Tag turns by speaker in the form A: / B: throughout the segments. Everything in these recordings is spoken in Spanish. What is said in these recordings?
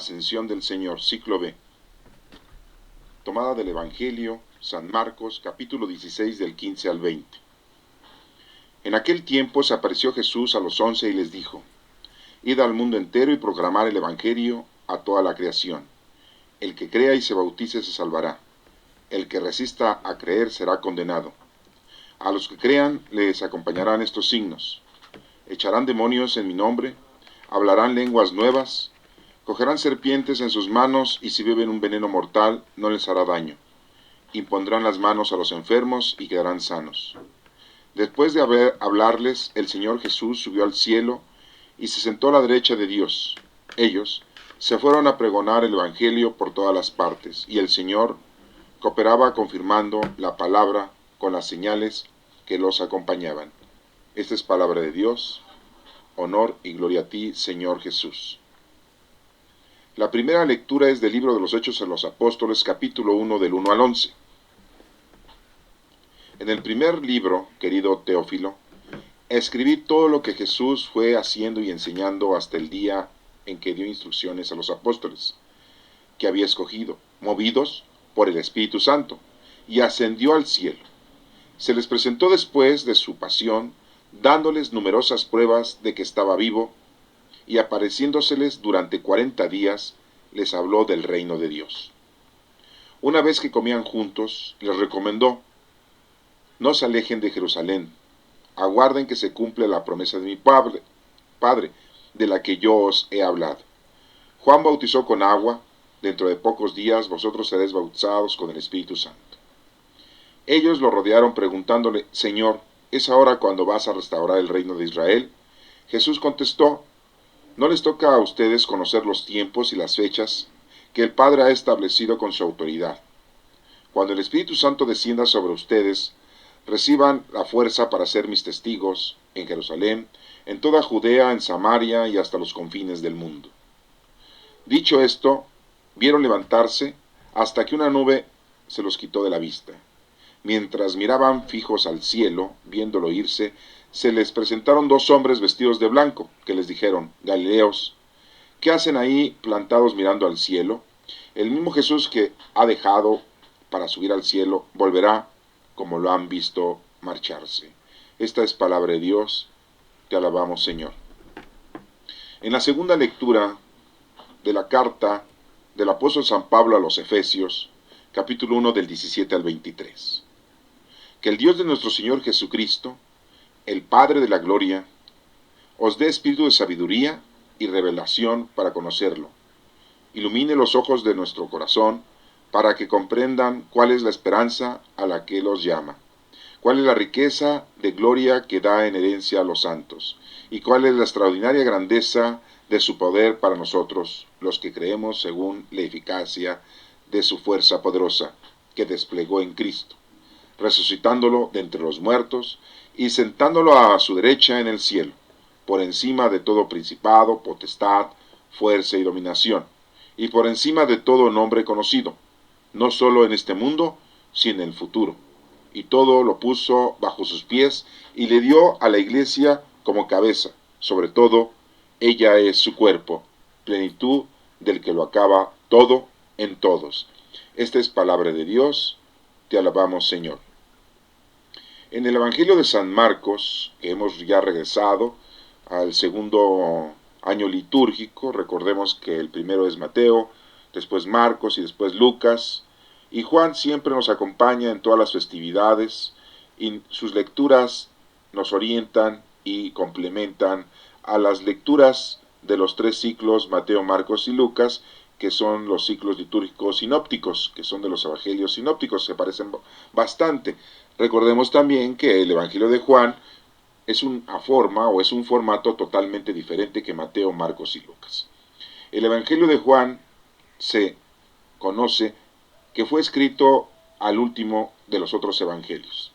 A: Ascensión del Señor, ciclo B. Tomada del Evangelio, San Marcos, capítulo 16, del 15 al 20. En aquel tiempo se apareció Jesús a los 11 y les dijo: Id al mundo entero y proclamar el Evangelio a toda la creación. El que crea y se bautice se salvará. El que resista a creer será condenado. A los que crean les acompañarán estos signos: echarán demonios en mi nombre, hablarán lenguas nuevas, cogerán serpientes en sus manos, y si beben un veneno mortal no les hará daño. Impondrán las manos a los enfermos y quedarán sanos. Después de hablarles, el Señor Jesús subió al cielo y se sentó a la derecha de Dios. Ellos se fueron a pregonar el Evangelio por todas las partes, y el Señor cooperaba confirmando la palabra con las señales que los acompañaban. Esta es palabra de Dios. Honor y gloria a ti, Señor Jesús. La primera lectura es del libro de los Hechos de los Apóstoles, capítulo 1, del 1 al 11. En el primer libro, querido Teófilo, escribí todo lo que Jesús fue haciendo y enseñando hasta el día en que dio instrucciones a los apóstoles, que había escogido, movidos por el Espíritu Santo, y ascendió al cielo. Se les presentó después de su pasión, dándoles numerosas pruebas de que estaba vivo, y apareciéndoseles durante 40 días, les habló del reino de Dios. Una vez que comían juntos, les recomendó: no se alejen de Jerusalén, aguarden que se cumpla la promesa de mi Padre, de la que yo os he hablado. Juan bautizó con agua, dentro de pocos días vosotros seréis bautizados con el Espíritu Santo. Ellos lo rodearon preguntándole: Señor, ¿es ahora cuando vas a restaurar el reino de Israel? Jesús contestó: no les toca a ustedes conocer los tiempos y las fechas que el Padre ha establecido con su autoridad. Cuando el Espíritu Santo descienda sobre ustedes, reciban la fuerza para ser mis testigos en Jerusalén, en toda Judea, en Samaria y hasta los confines del mundo. Dicho esto, vieron levantarse hasta que una nube se los quitó de la vista. Mientras miraban fijos al cielo, viéndolo irse, se les presentaron dos hombres vestidos de blanco, que les dijeron: Galileos, ¿qué hacen ahí plantados mirando al cielo? El mismo Jesús que ha dejado para subir al cielo volverá como lo han visto marcharse. Esta es palabra de Dios. Te alabamos, Señor. En la segunda lectura de la carta del apóstol San Pablo a los Efesios, capítulo 1, del 17 al 23. Que el Dios de nuestro Señor Jesucristo, el Padre de la gloria, os dé espíritu de sabiduría y revelación para conocerlo. Ilumine los ojos de nuestro corazón para que comprendan cuál es la esperanza a la que Él os llama, cuál es la riqueza de gloria que da en herencia a los santos, y cuál es la extraordinaria grandeza de su poder para nosotros, los que creemos según la eficacia de su fuerza poderosa, que desplegó en Cristo, resucitándolo de entre los muertos y sentándolo a su derecha en el cielo, por encima de todo principado, potestad, fuerza y dominación, y por encima de todo nombre conocido, no solo en este mundo, sino en el futuro. Y todo lo puso bajo sus pies, y le dio a la iglesia como cabeza. Sobre todo, ella es su cuerpo, plenitud del que lo acaba todo en todos. Esta es palabra de Dios. Te alabamos, Señor. En el Evangelio de San Marcos, que hemos ya regresado al segundo año litúrgico, recordemos que el primero es Mateo, después Marcos y después Lucas, y Juan siempre nos acompaña en todas las festividades, y sus lecturas nos orientan y complementan a las lecturas de los tres ciclos Mateo, Marcos y Lucas, que son los ciclos litúrgicos sinópticos, que son de los evangelios sinópticos, se parecen bastante. Recordemos también que el Evangelio de Juan es una forma o es un formato totalmente diferente que Mateo, Marcos y Lucas. El Evangelio de Juan se conoce que fue escrito al último de los otros evangelios.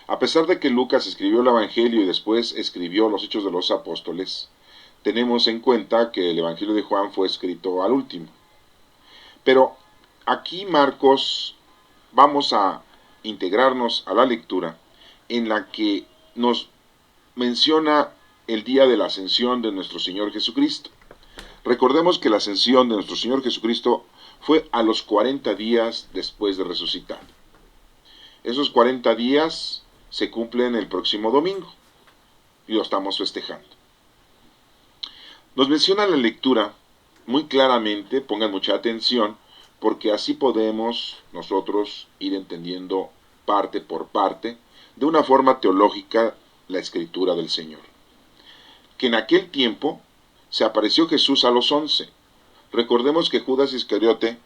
A: A pesar de que Lucas escribió el Evangelio y después escribió los Hechos de los Apóstoles, tenemos en cuenta que el Evangelio de Juan fue escrito al último. Pero aquí Marcos vamos a integrarnos a la lectura en la que nos menciona el día de la ascensión de nuestro Señor Jesucristo. Recordemos que la ascensión de nuestro Señor Jesucristo fue a los 40 días después de resucitar. Esos 40 días se cumplen el próximo domingo y lo estamos festejando. Nos menciona la lectura muy claramente, pongan mucha atención, porque así podemos nosotros ir entendiendo parte por parte, de una forma teológica, la escritura del Señor. Que en aquel tiempo se apareció Jesús a los 11. Recordemos que Judas Iscariote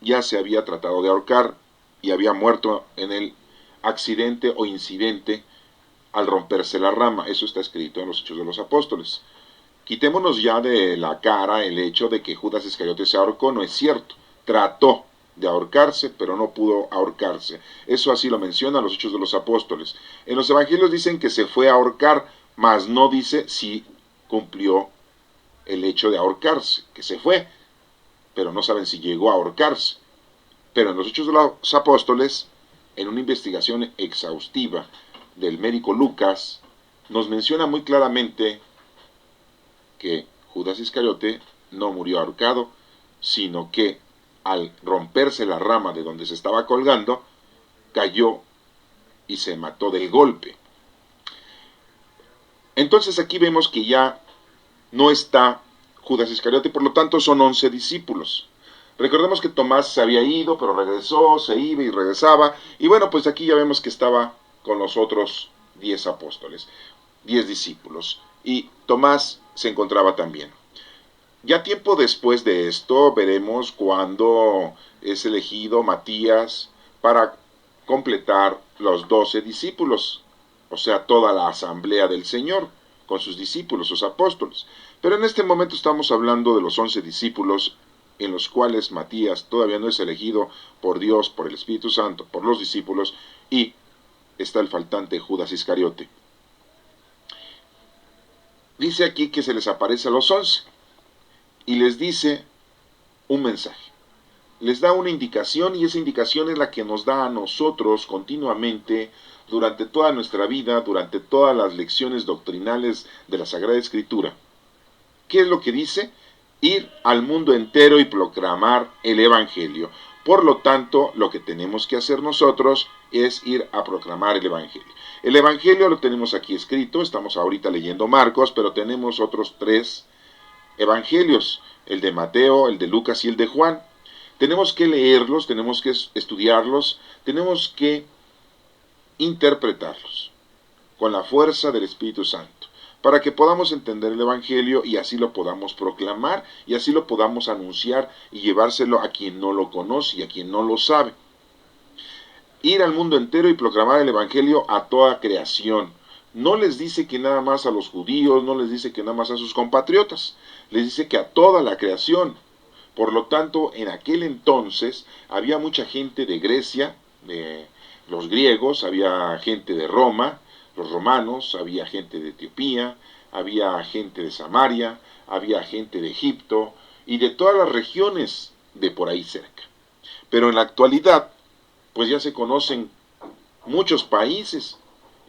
A: ya se había tratado de ahorcar y había muerto en el accidente o incidente al romperse la rama. Eso está escrito en los Hechos de los Apóstoles. Quitémonos ya de la cara el hecho de que Judas Iscariote se ahorcó, no es cierto. Trató de ahorcarse, pero no pudo ahorcarse. Eso así lo menciona los Hechos de los Apóstoles. En los Evangelios dicen que se fue a ahorcar, mas no dice si cumplió el hecho de ahorcarse, que se fue, pero no saben si llegó a ahorcarse. Pero en los Hechos de los Apóstoles, en una investigación exhaustiva del médico Lucas, nos menciona muy claramente que Judas Iscariote no murió ahorcado, sino que al romperse la rama de donde se estaba colgando, cayó y se mató del golpe. Entonces aquí vemos que ya no está Judas Iscariote, por lo tanto son 11 discípulos. Recordemos que Tomás se había ido, pero regresó, se iba y regresaba, y bueno, pues aquí ya vemos que estaba con los otros 10 apóstoles, 10 discípulos, y Tomás se encontraba también. Ya tiempo después de esto veremos cuando es elegido Matías para completar los 12 discípulos, o sea, toda la asamblea del Señor con sus discípulos, sus apóstoles. Pero en este momento estamos hablando de los 11 discípulos, en los cuales Matías todavía no es elegido por Dios, por el Espíritu Santo, por los discípulos, y está el faltante Judas Iscariote. Dice aquí que se les aparece a los 11 y les dice un mensaje. Les da una indicación, y esa indicación es la que nos da a nosotros continuamente durante toda nuestra vida, durante todas las lecciones doctrinales de la Sagrada Escritura. ¿Qué es lo que dice? Ir al mundo entero y proclamar el Evangelio. Por lo tanto, lo que tenemos que hacer nosotros es ir a proclamar el Evangelio. El Evangelio lo tenemos aquí escrito, estamos ahorita leyendo Marcos, pero tenemos otros 3 Evangelios, el de Mateo, el de Lucas y el de Juan. Tenemos que leerlos, tenemos que estudiarlos, tenemos que interpretarlos con la fuerza del Espíritu Santo, para que podamos entender el Evangelio y así lo podamos proclamar y así lo podamos anunciar y llevárselo a quien no lo conoce y a quien no lo sabe. Ir al mundo entero y proclamar el Evangelio a toda creación. No les dice que nada más a los judíos, no les dice que nada más a sus compatriotas, les dice que a toda la creación. Por lo tanto, en aquel entonces había mucha gente de Grecia, de los griegos, había gente de Roma, los romanos, había gente de Etiopía, había gente de Samaria, había gente de Egipto y de todas las regiones de por ahí cerca. Pero en la actualidad, pues ya se conocen muchos países,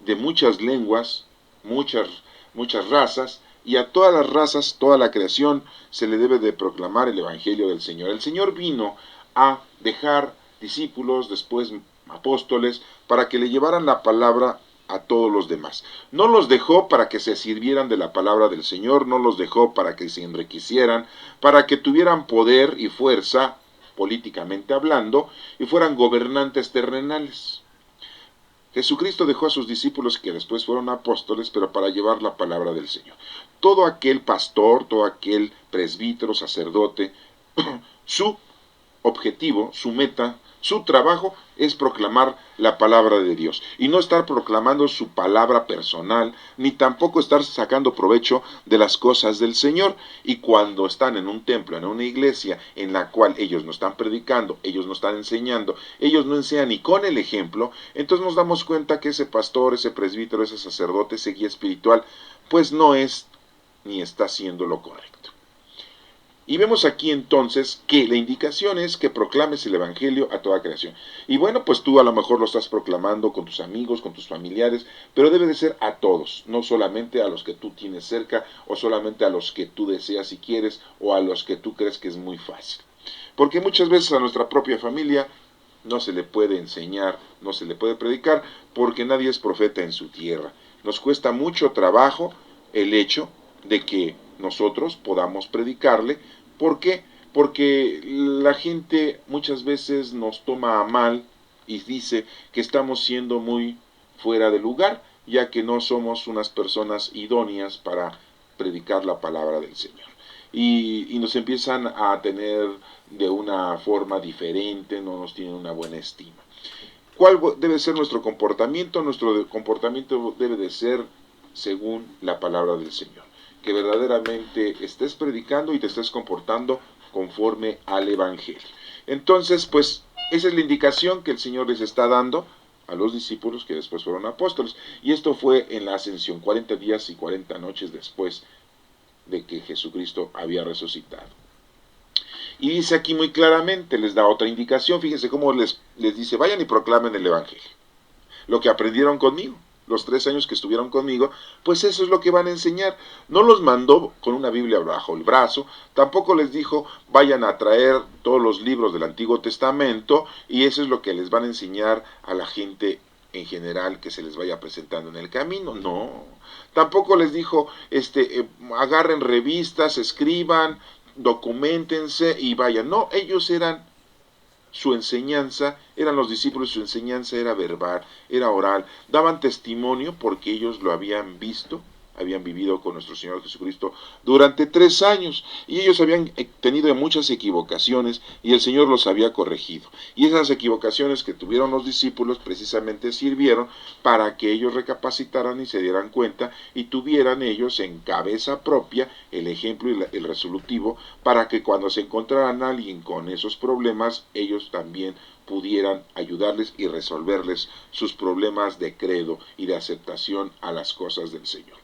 A: de muchas lenguas, muchas razas, y a todas las razas, toda la creación, se le debe de proclamar el Evangelio del Señor. El Señor vino a dejar discípulos, después apóstoles, para que le llevaran la palabra a todos los demás. No los dejó para que se sirvieran de la palabra del Señor, no los dejó para que se enriquecieran, para que tuvieran poder y fuerza, políticamente hablando, y fueran gobernantes terrenales. Jesucristo dejó a sus discípulos, que después fueron apóstoles, pero para llevar la palabra del Señor. Todo aquel pastor, todo aquel presbítero, sacerdote, su objetivo, su meta, su trabajo es proclamar la palabra de Dios y no estar proclamando su palabra personal, ni tampoco estar sacando provecho de las cosas del Señor. Y cuando están en un templo, en una iglesia en la cual ellos no están predicando, ellos no están enseñando, ellos no enseñan ni con el ejemplo, entonces nos damos cuenta que ese pastor, ese presbítero, ese sacerdote, ese guía espiritual, pues no es ni está haciendo lo correcto. Y vemos aquí entonces que la indicación es que proclames el Evangelio a toda creación. Y bueno, pues tú a lo mejor lo estás proclamando con tus amigos, con tus familiares, pero debe de ser a todos, no solamente a los que tú tienes cerca, o solamente a los que tú deseas y quieres, o a los que tú crees que es muy fácil. Porque muchas veces a nuestra propia familia no se le puede enseñar, no se le puede predicar, porque nadie es profeta en su tierra. Nos cuesta mucho trabajo el hecho de que nosotros podamos predicarle. ¿Por qué? Porque la gente muchas veces nos toma a mal y dice que estamos siendo muy fuera de lugar, ya que no somos unas personas idóneas para predicar la palabra del Señor. Y nos empiezan a tener de una forma diferente, no nos tienen una buena estima. ¿Cuál debe ser nuestro comportamiento? Nuestro comportamiento debe de ser según la palabra del Señor. Que verdaderamente estés predicando y te estés comportando conforme al Evangelio. Entonces, pues, esa es la indicación que el Señor les está dando a los discípulos que después fueron apóstoles. Y esto fue en la ascensión, 40 días y 40 noches después de que Jesucristo había resucitado. Y dice aquí muy claramente, les da otra indicación, fíjense cómo les dice, vayan y proclamen el Evangelio. Lo que aprendieron conmigo, los 3 años que estuvieron conmigo, pues eso es lo que van a enseñar. No los mandó con una Biblia bajo el brazo, tampoco les dijo, vayan a traer todos los libros del Antiguo Testamento, y eso es lo que les van a enseñar a la gente en general que se les vaya presentando en el camino. No, tampoco les dijo, agarren revistas, escriban, documentense y vayan. No, ellos eran, su enseñanza, eran los discípulos, su enseñanza era verbal, era oral, daban testimonio porque ellos lo habían visto, habían vivido con nuestro Señor Jesucristo durante 3 años, y ellos habían tenido muchas equivocaciones, y el Señor los había corregido, y esas equivocaciones que tuvieron los discípulos precisamente sirvieron para que ellos recapacitaran y se dieran cuenta, y tuvieran ellos en cabeza propia el ejemplo y el resolutivo, para que cuando se encontraran a alguien con esos problemas, ellos también pudieran ayudarles y resolverles sus problemas de credo y de aceptación a las cosas del Señor.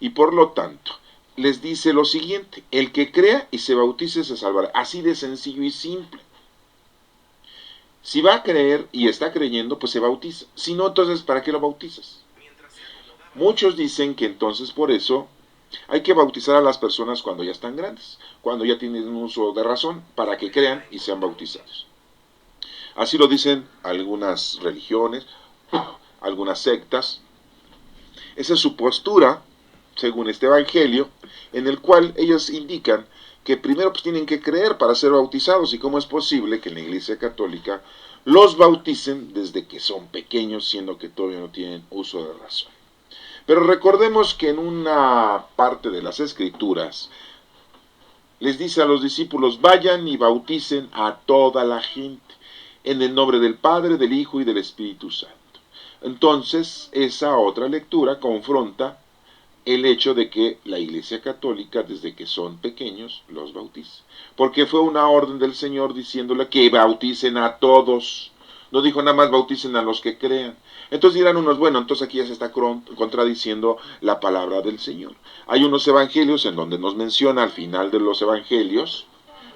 A: Y por lo tanto, les dice lo siguiente, el que crea y se bautice se salvará. Así de sencillo y simple. Si va a creer y está creyendo, pues se bautiza. Si no, entonces, ¿para qué lo bautizas? Muchos dicen que entonces por eso hay que bautizar a las personas cuando ya están grandes, cuando ya tienen un uso de razón, para que crean y sean bautizados. Así lo dicen algunas religiones, algunas sectas. Esa es su postura, según este evangelio, en el cual ellos indican que primero pues tienen que creer para ser bautizados, y cómo es posible que en la Iglesia Católica los bauticen desde que son pequeños, siendo que todavía no tienen uso de razón. Pero recordemos que en una parte de las Escrituras les dice a los discípulos, vayan y bauticen a toda la gente, en el nombre del Padre, del Hijo y del Espíritu Santo. Entonces, esa otra lectura confronta el hecho de que la Iglesia Católica, desde que son pequeños, los bautiza. Porque fue una orden del Señor diciéndole que bauticen a todos. No dijo nada más bauticen a los que crean. Entonces dirán unos, bueno, entonces aquí ya se está contradiciendo la palabra del Señor. Hay unos evangelios en donde nos menciona al final de los evangelios,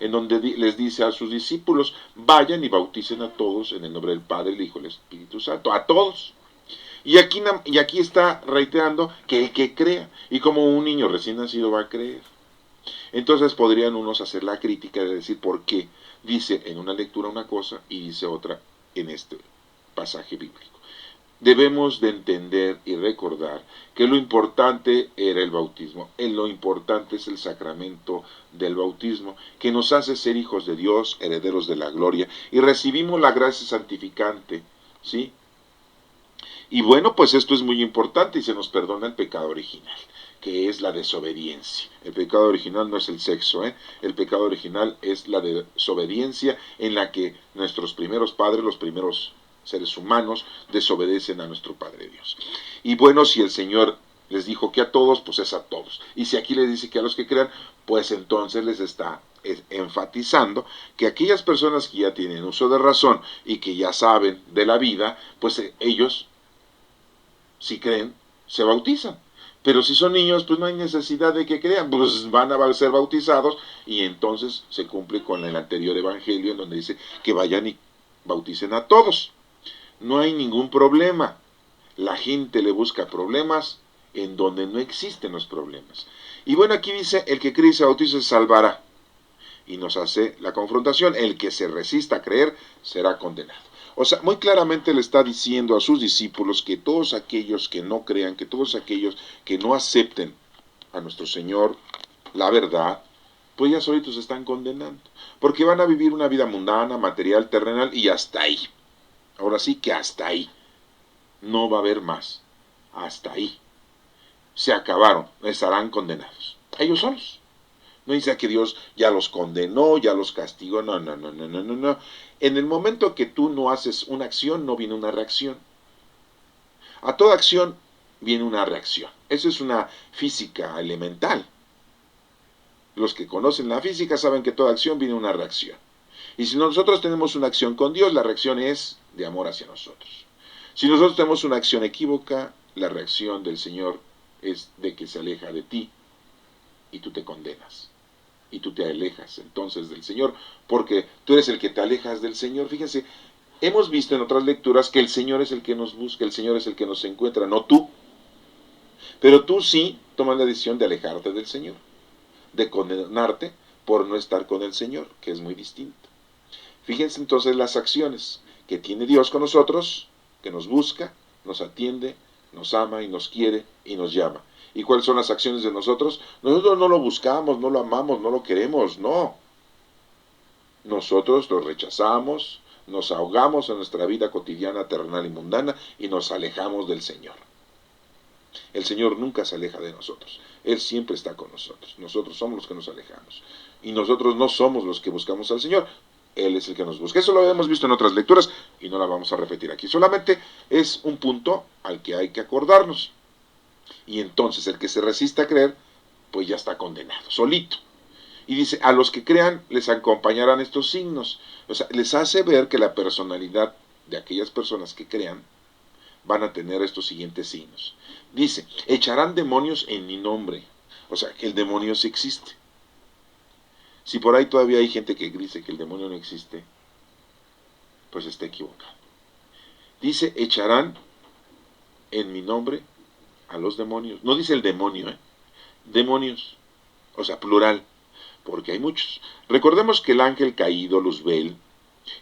A: en donde les dice a sus discípulos, vayan y bauticen a todos en el nombre del Padre, el Hijo y el Espíritu Santo, a todos. Y aquí está reiterando que el que crea, y como un niño recién nacido va a creer. Entonces podrían unos hacer la crítica de decir por qué dice en una lectura una cosa y dice otra en este pasaje bíblico. Debemos de entender y recordar que lo importante era el bautismo, lo importante es el sacramento del bautismo, que nos hace ser hijos de Dios, herederos de la gloria, y recibimos la gracia santificante, ¿sí? Y bueno, pues esto es muy importante y se nos perdona el pecado original, que es la desobediencia. El pecado original no es el sexo, el pecado original es la desobediencia en la que nuestros primeros padres, los primeros seres humanos, desobedecen a nuestro Padre Dios. Y bueno, si el Señor les dijo que a todos, pues es a todos. Y si aquí les dice que a los que crean, pues entonces les está enfatizando que aquellas personas que ya tienen uso de razón y que ya saben de la vida, pues ellos, si creen, se bautizan. Pero si son niños, pues no hay necesidad de que crean, pues van a ser bautizados y entonces se cumple con el anterior evangelio en donde dice que vayan y bauticen a todos. No hay ningún problema. La gente le busca problemas en donde no existen los problemas. Y bueno, aquí dice, el que cree y se bautice se salvará. Y nos hace la confrontación, el que se resista a creer será condenado. O sea, muy claramente le está diciendo a sus discípulos que todos aquellos que no crean, que todos aquellos que no acepten a nuestro Señor la verdad, pues ya solitos se están condenando. Porque van a vivir una vida mundana, material, terrenal y hasta ahí. Ahora sí que hasta ahí. No va a haber más. Hasta ahí. Se acabaron. Estarán condenados. Ellos solos. No dice que Dios ya los condenó, ya los castigó. No, no, no, no, no, no, no. En el momento que tú no haces una acción, no viene una reacción. A toda acción viene una reacción. Eso es una física elemental. Los que conocen la física saben que toda acción viene una reacción. Y si nosotros tenemos una acción con Dios, la reacción es de amor hacia nosotros. Si nosotros tenemos una acción equívoca, la reacción del Señor es de que se aleja de ti y tú te condenas. Y tú te alejas entonces del Señor, porque tú eres el que te alejas del Señor. Fíjense, hemos visto en otras lecturas que el Señor es el que nos busca, el Señor es el que nos encuentra, no tú. Pero tú sí tomas la decisión de alejarte del Señor, de condenarte por no estar con el Señor, que es muy distinto. Fíjense entonces las acciones que tiene Dios con nosotros, que nos busca, nos atiende, nos ama y nos quiere y nos llama. ¿Y cuáles son las acciones de nosotros? Nosotros no lo buscamos, no lo amamos, no lo queremos, no. Nosotros lo rechazamos, nos ahogamos en nuestra vida cotidiana, terrenal y mundana y nos alejamos del Señor. El Señor nunca se aleja de nosotros. Él siempre está con nosotros. Nosotros somos los que nos alejamos. Y nosotros no somos los que buscamos al Señor. Él es el que nos busca. Eso lo hemos visto en otras lecturas y no la vamos a repetir aquí. Solamente es un punto al que hay que acordarnos. Y entonces el que se resiste a creer, pues ya está condenado, solito. Y dice, a los que crean les acompañarán estos signos. O sea, les hace ver que la personalidad de aquellas personas que crean van a tener estos siguientes signos. Dice, echarán demonios en mi nombre. O sea, que el demonio sí existe. Si por ahí todavía hay gente que dice que el demonio no existe, pues está equivocado. Dice, echarán en mi nombre a los demonios. No dice el demonio, demonios. O sea, plural, porque hay muchos. Recordemos que el ángel caído, Luzbel,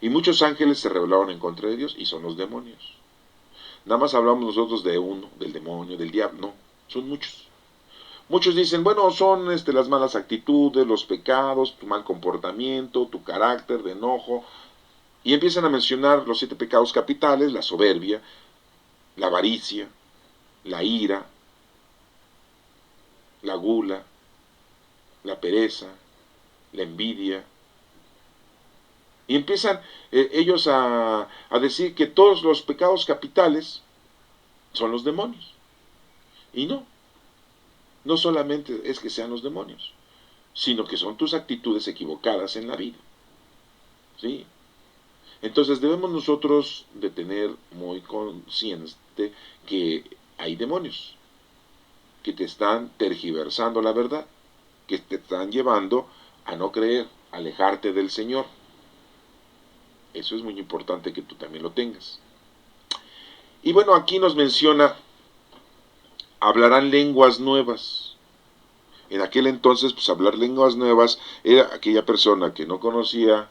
A: y muchos ángeles se rebelaron en contra de Dios y son los demonios. Nada más hablamos nosotros de uno, del demonio, del diablo. No, son muchos. Muchos dicen, bueno, son las malas actitudes, los pecados, tu mal comportamiento, tu carácter de enojo. Y empiezan a mencionar los 7 pecados capitales, la soberbia, la avaricia, la ira, la gula, la pereza, la envidia. Y empiezan ellos a decir que todos los pecados capitales son los demonios. Y no, no solamente es que sean los demonios, sino que son tus actitudes equivocadas en la vida. ¿Sí? Entonces debemos nosotros de tener muy consciente que hay demonios que te están tergiversando la verdad, que te están llevando a no creer, a alejarte del Señor. Eso es muy importante que tú también lo tengas. Y bueno, aquí nos menciona, hablarán lenguas nuevas. En aquel entonces, pues hablar lenguas nuevas era aquella persona que no conocía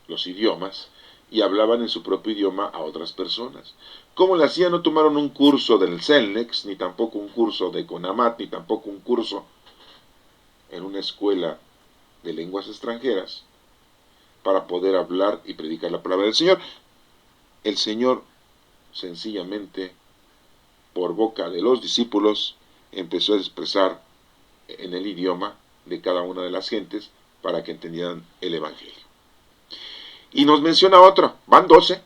A: los idiomas y hablaban en su propio idioma a otras personas. ¿Cómo le hacían? No tomaron un curso del CELNEX, ni tampoco un curso de CONAMAT, ni tampoco un curso en una escuela de lenguas extranjeras para poder hablar y predicar la palabra del Señor. El Señor sencillamente, por boca de los discípulos, empezó a expresar en el idioma de cada una de las gentes para que entendieran el Evangelio. Y nos menciona otro, van 12.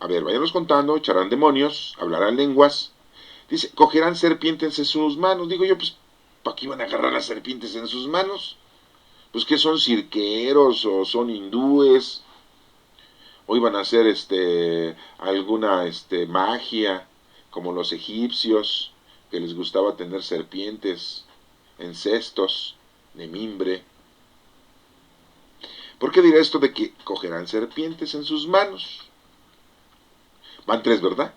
A: A ver, váyanos contando, echarán demonios, hablarán lenguas. Dice, cogerán serpientes en sus manos. Digo yo, pues, ¿para qué iban a agarrar las serpientes en sus manos? Pues que son cirqueros o son hindúes, o iban a hacer alguna magia, como los egipcios, que les gustaba tener serpientes en cestos de mimbre. ¿Por qué dirá esto de que cogerán serpientes en sus manos? Van 3, ¿verdad?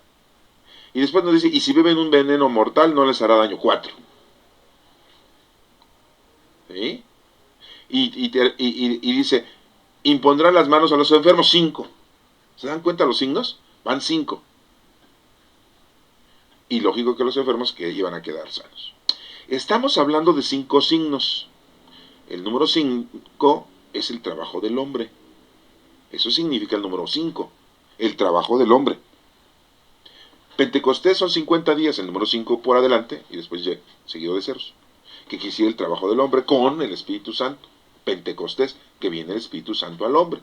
A: Y después nos dice, y si beben un veneno mortal no les hará daño. 4. ¿Sí? Y dice, impondrán las manos a los enfermos. 5. ¿Se dan cuenta los signos? Van 5. Y lógico que los enfermos que iban a quedar sanos. Estamos hablando de 5 signos. El número 5 es el trabajo del hombre. Eso significa el número 5, el trabajo del hombre. Pentecostés son 50 días, el número 5 por adelante, y después ya, seguido de ceros. Que quisiera el trabajo del hombre con el Espíritu Santo. Pentecostés, que viene el Espíritu Santo al hombre.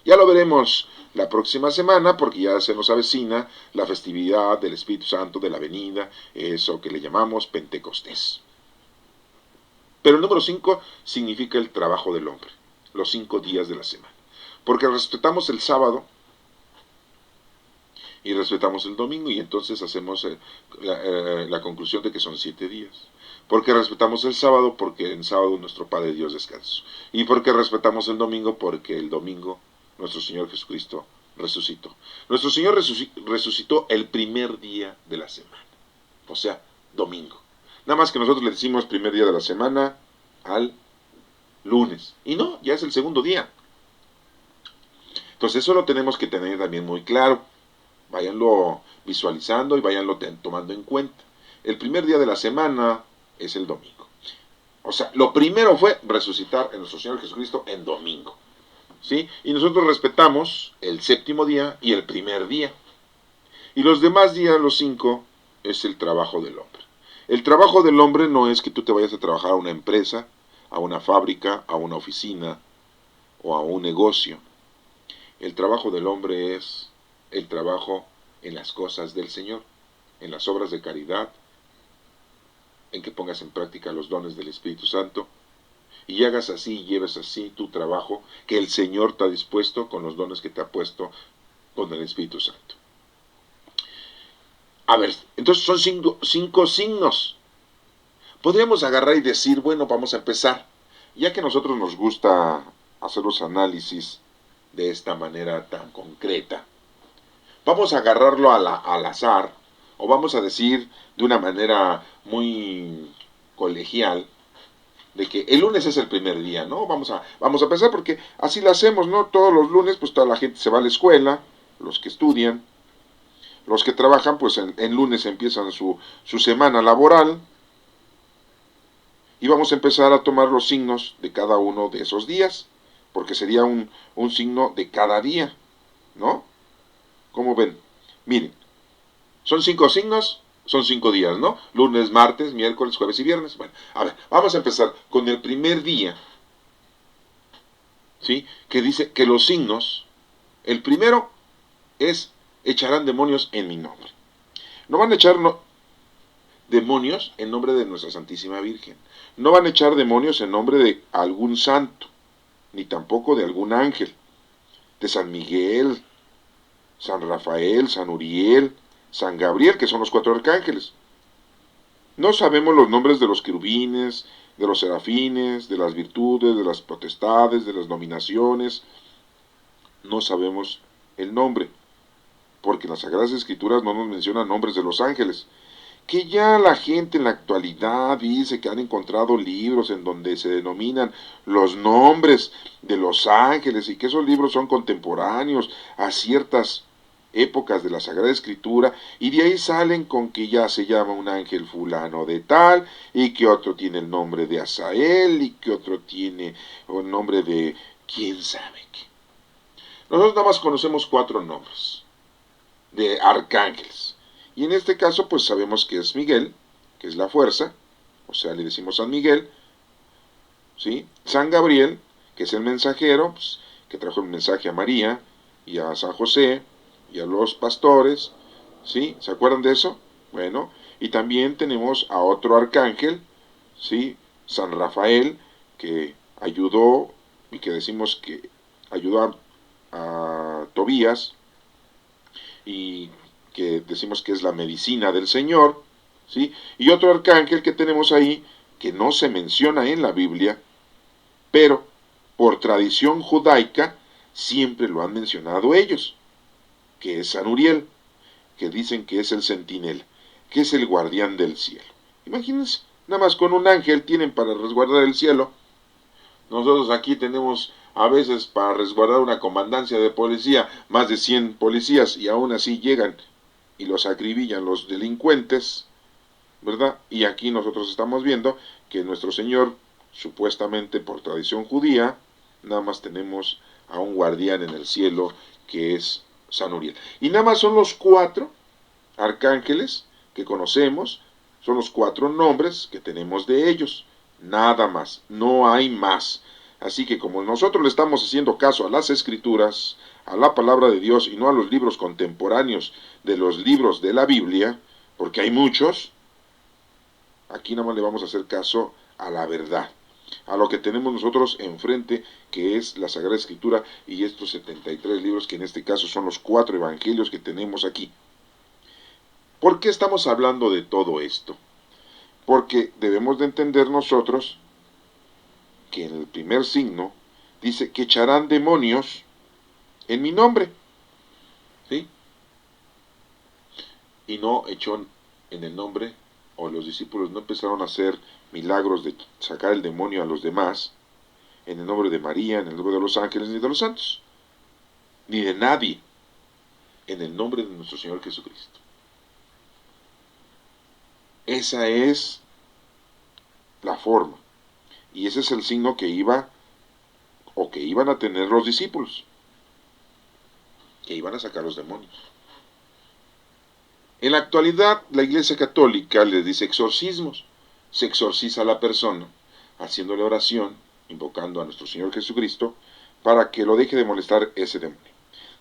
A: Ya lo veremos la próxima semana, porque ya se nos avecina la festividad del Espíritu Santo, de la venida, eso que le llamamos Pentecostés. Pero el número 5 significa el trabajo del hombre, los 5 días de la semana. Porque respetamos el sábado y respetamos el domingo, y entonces hacemos la conclusión de que son 7 días. Porque respetamos el sábado, porque en sábado nuestro Padre Dios descansó. Y porque respetamos el domingo, porque el domingo nuestro Señor Jesucristo resucitó. Nuestro Señor resucitó el primer día de la semana, o sea, domingo. Nada más que nosotros le decimos primer día de la semana al lunes. Y no, ya es el segundo día. Entonces eso lo tenemos que tener también muy claro. Váyanlo visualizando y váyanlo tomando en cuenta. El primer día de la semana es el domingo. O sea, lo primero fue resucitar en nuestro Señor Jesucristo en domingo. ¿Sí? Y nosotros respetamos el séptimo día y el primer día. Y los demás días, los 5, es el trabajo del hombre. El trabajo del hombre no es que tú te vayas a trabajar a una empresa, a una fábrica, a una oficina o a un negocio. El trabajo del hombre es el trabajo en las cosas del Señor, en las obras de caridad, en que pongas en práctica los dones del Espíritu Santo, y hagas así y lleves así tu trabajo que el Señor te ha dispuesto con los dones que te ha puesto con el Espíritu Santo. A ver, entonces son 5 signos. Podríamos agarrar y decir, bueno, vamos a empezar. Ya que a nosotros nos gusta hacer los análisis de esta manera tan concreta, vamos a agarrarlo al azar, o vamos a decir de una manera muy colegial, de que el lunes es el primer día, ¿no? Vamos a empezar porque así lo hacemos, ¿no? Todos los lunes, pues toda la gente se va a la escuela, los que estudian, los que trabajan, pues en lunes empiezan su semana laboral, y vamos a empezar a tomar los signos de cada uno de esos días, porque sería un signo de cada día, ¿no? ¿Cómo ven? Miren, son 5 signos, son 5 días, ¿no? Lunes, martes, miércoles, jueves y viernes. Bueno, a ver, vamos a empezar con el primer día, ¿sí? Que dice que los signos, el primero es, echarán demonios en mi nombre. No van a echar demonios en nombre de nuestra Santísima Virgen. No van a echar demonios en nombre de algún santo, ni tampoco de algún ángel, de San Miguel, San Rafael, San Uriel, San Gabriel, que son los 4 arcángeles. No sabemos los nombres de los querubines, de los serafines, de las virtudes, de las potestades, de las nominaciones. No sabemos el nombre, porque en las Sagradas Escrituras no nos mencionan nombres de los ángeles. Que ya la gente en la actualidad dice que han encontrado libros en donde se denominan los nombres de los ángeles y que esos libros son contemporáneos a ciertas épocas de la Sagrada Escritura, y de ahí salen con que ya se llama un ángel fulano de tal, y que otro tiene el nombre de Asael, y que otro tiene el nombre de quién sabe qué. Nosotros nada más conocemos 4 nombres de arcángeles, y en este caso pues sabemos que es Miguel, que es la fuerza, o sea, le decimos San Miguel, ¿sí? San Gabriel, que es el mensajero, pues, que trajo el mensaje a María y a San José y a los pastores, ¿sí? ¿Se acuerdan de eso? Bueno, y también tenemos a otro arcángel, ¿sí? San Rafael, que ayudó, y que decimos que ayudó a Tobías, y que decimos que es la medicina del Señor, ¿sí? Y otro arcángel que tenemos ahí, que no se menciona en la Biblia, pero por tradición judaica siempre lo han mencionado ellos, que es San Uriel, que dicen que es el centinela, que es el guardián del cielo. Imagínense, nada más con un ángel tienen para resguardar el cielo. Nosotros aquí tenemos a veces para resguardar una comandancia de policía más de 100 policías y aún así llegan y los acribillan los delincuentes, ¿verdad? Y aquí nosotros estamos viendo que nuestro Señor, supuestamente por tradición judía, nada más tenemos a un guardián en el cielo que es San Uriel. Y nada más son los 4 arcángeles que conocemos, son los 4 nombres que tenemos de ellos. Nada más, no hay más. Así que como nosotros le estamos haciendo caso a las escrituras, a la palabra de Dios y no a los libros contemporáneos de los libros de la Biblia, porque hay muchos, aquí nada más le vamos a hacer caso a la verdad, a lo que tenemos nosotros enfrente, que es la Sagrada Escritura y estos 73 libros, que en este caso son los 4 evangelios que tenemos aquí. ¿Por qué estamos hablando de todo esto? Porque debemos de entender nosotros que en el primer signo dice que echarán demonios en mi nombre, ¿sí? Y no echó en el nombre, o los discípulos no empezaron a hacer milagros de sacar el demonio a los demás, en el nombre de María, en el nombre de los ángeles, ni de los santos, ni de nadie, en el nombre de nuestro Señor Jesucristo. Esa es la forma, y ese es el signo que iba, o que iban a tener los discípulos, que iban a sacar los demonios. En la actualidad, la Iglesia Católica les dice exorcismos. Se exorciza a la persona, haciéndole oración, invocando a nuestro Señor Jesucristo, para que lo deje de molestar ese demonio.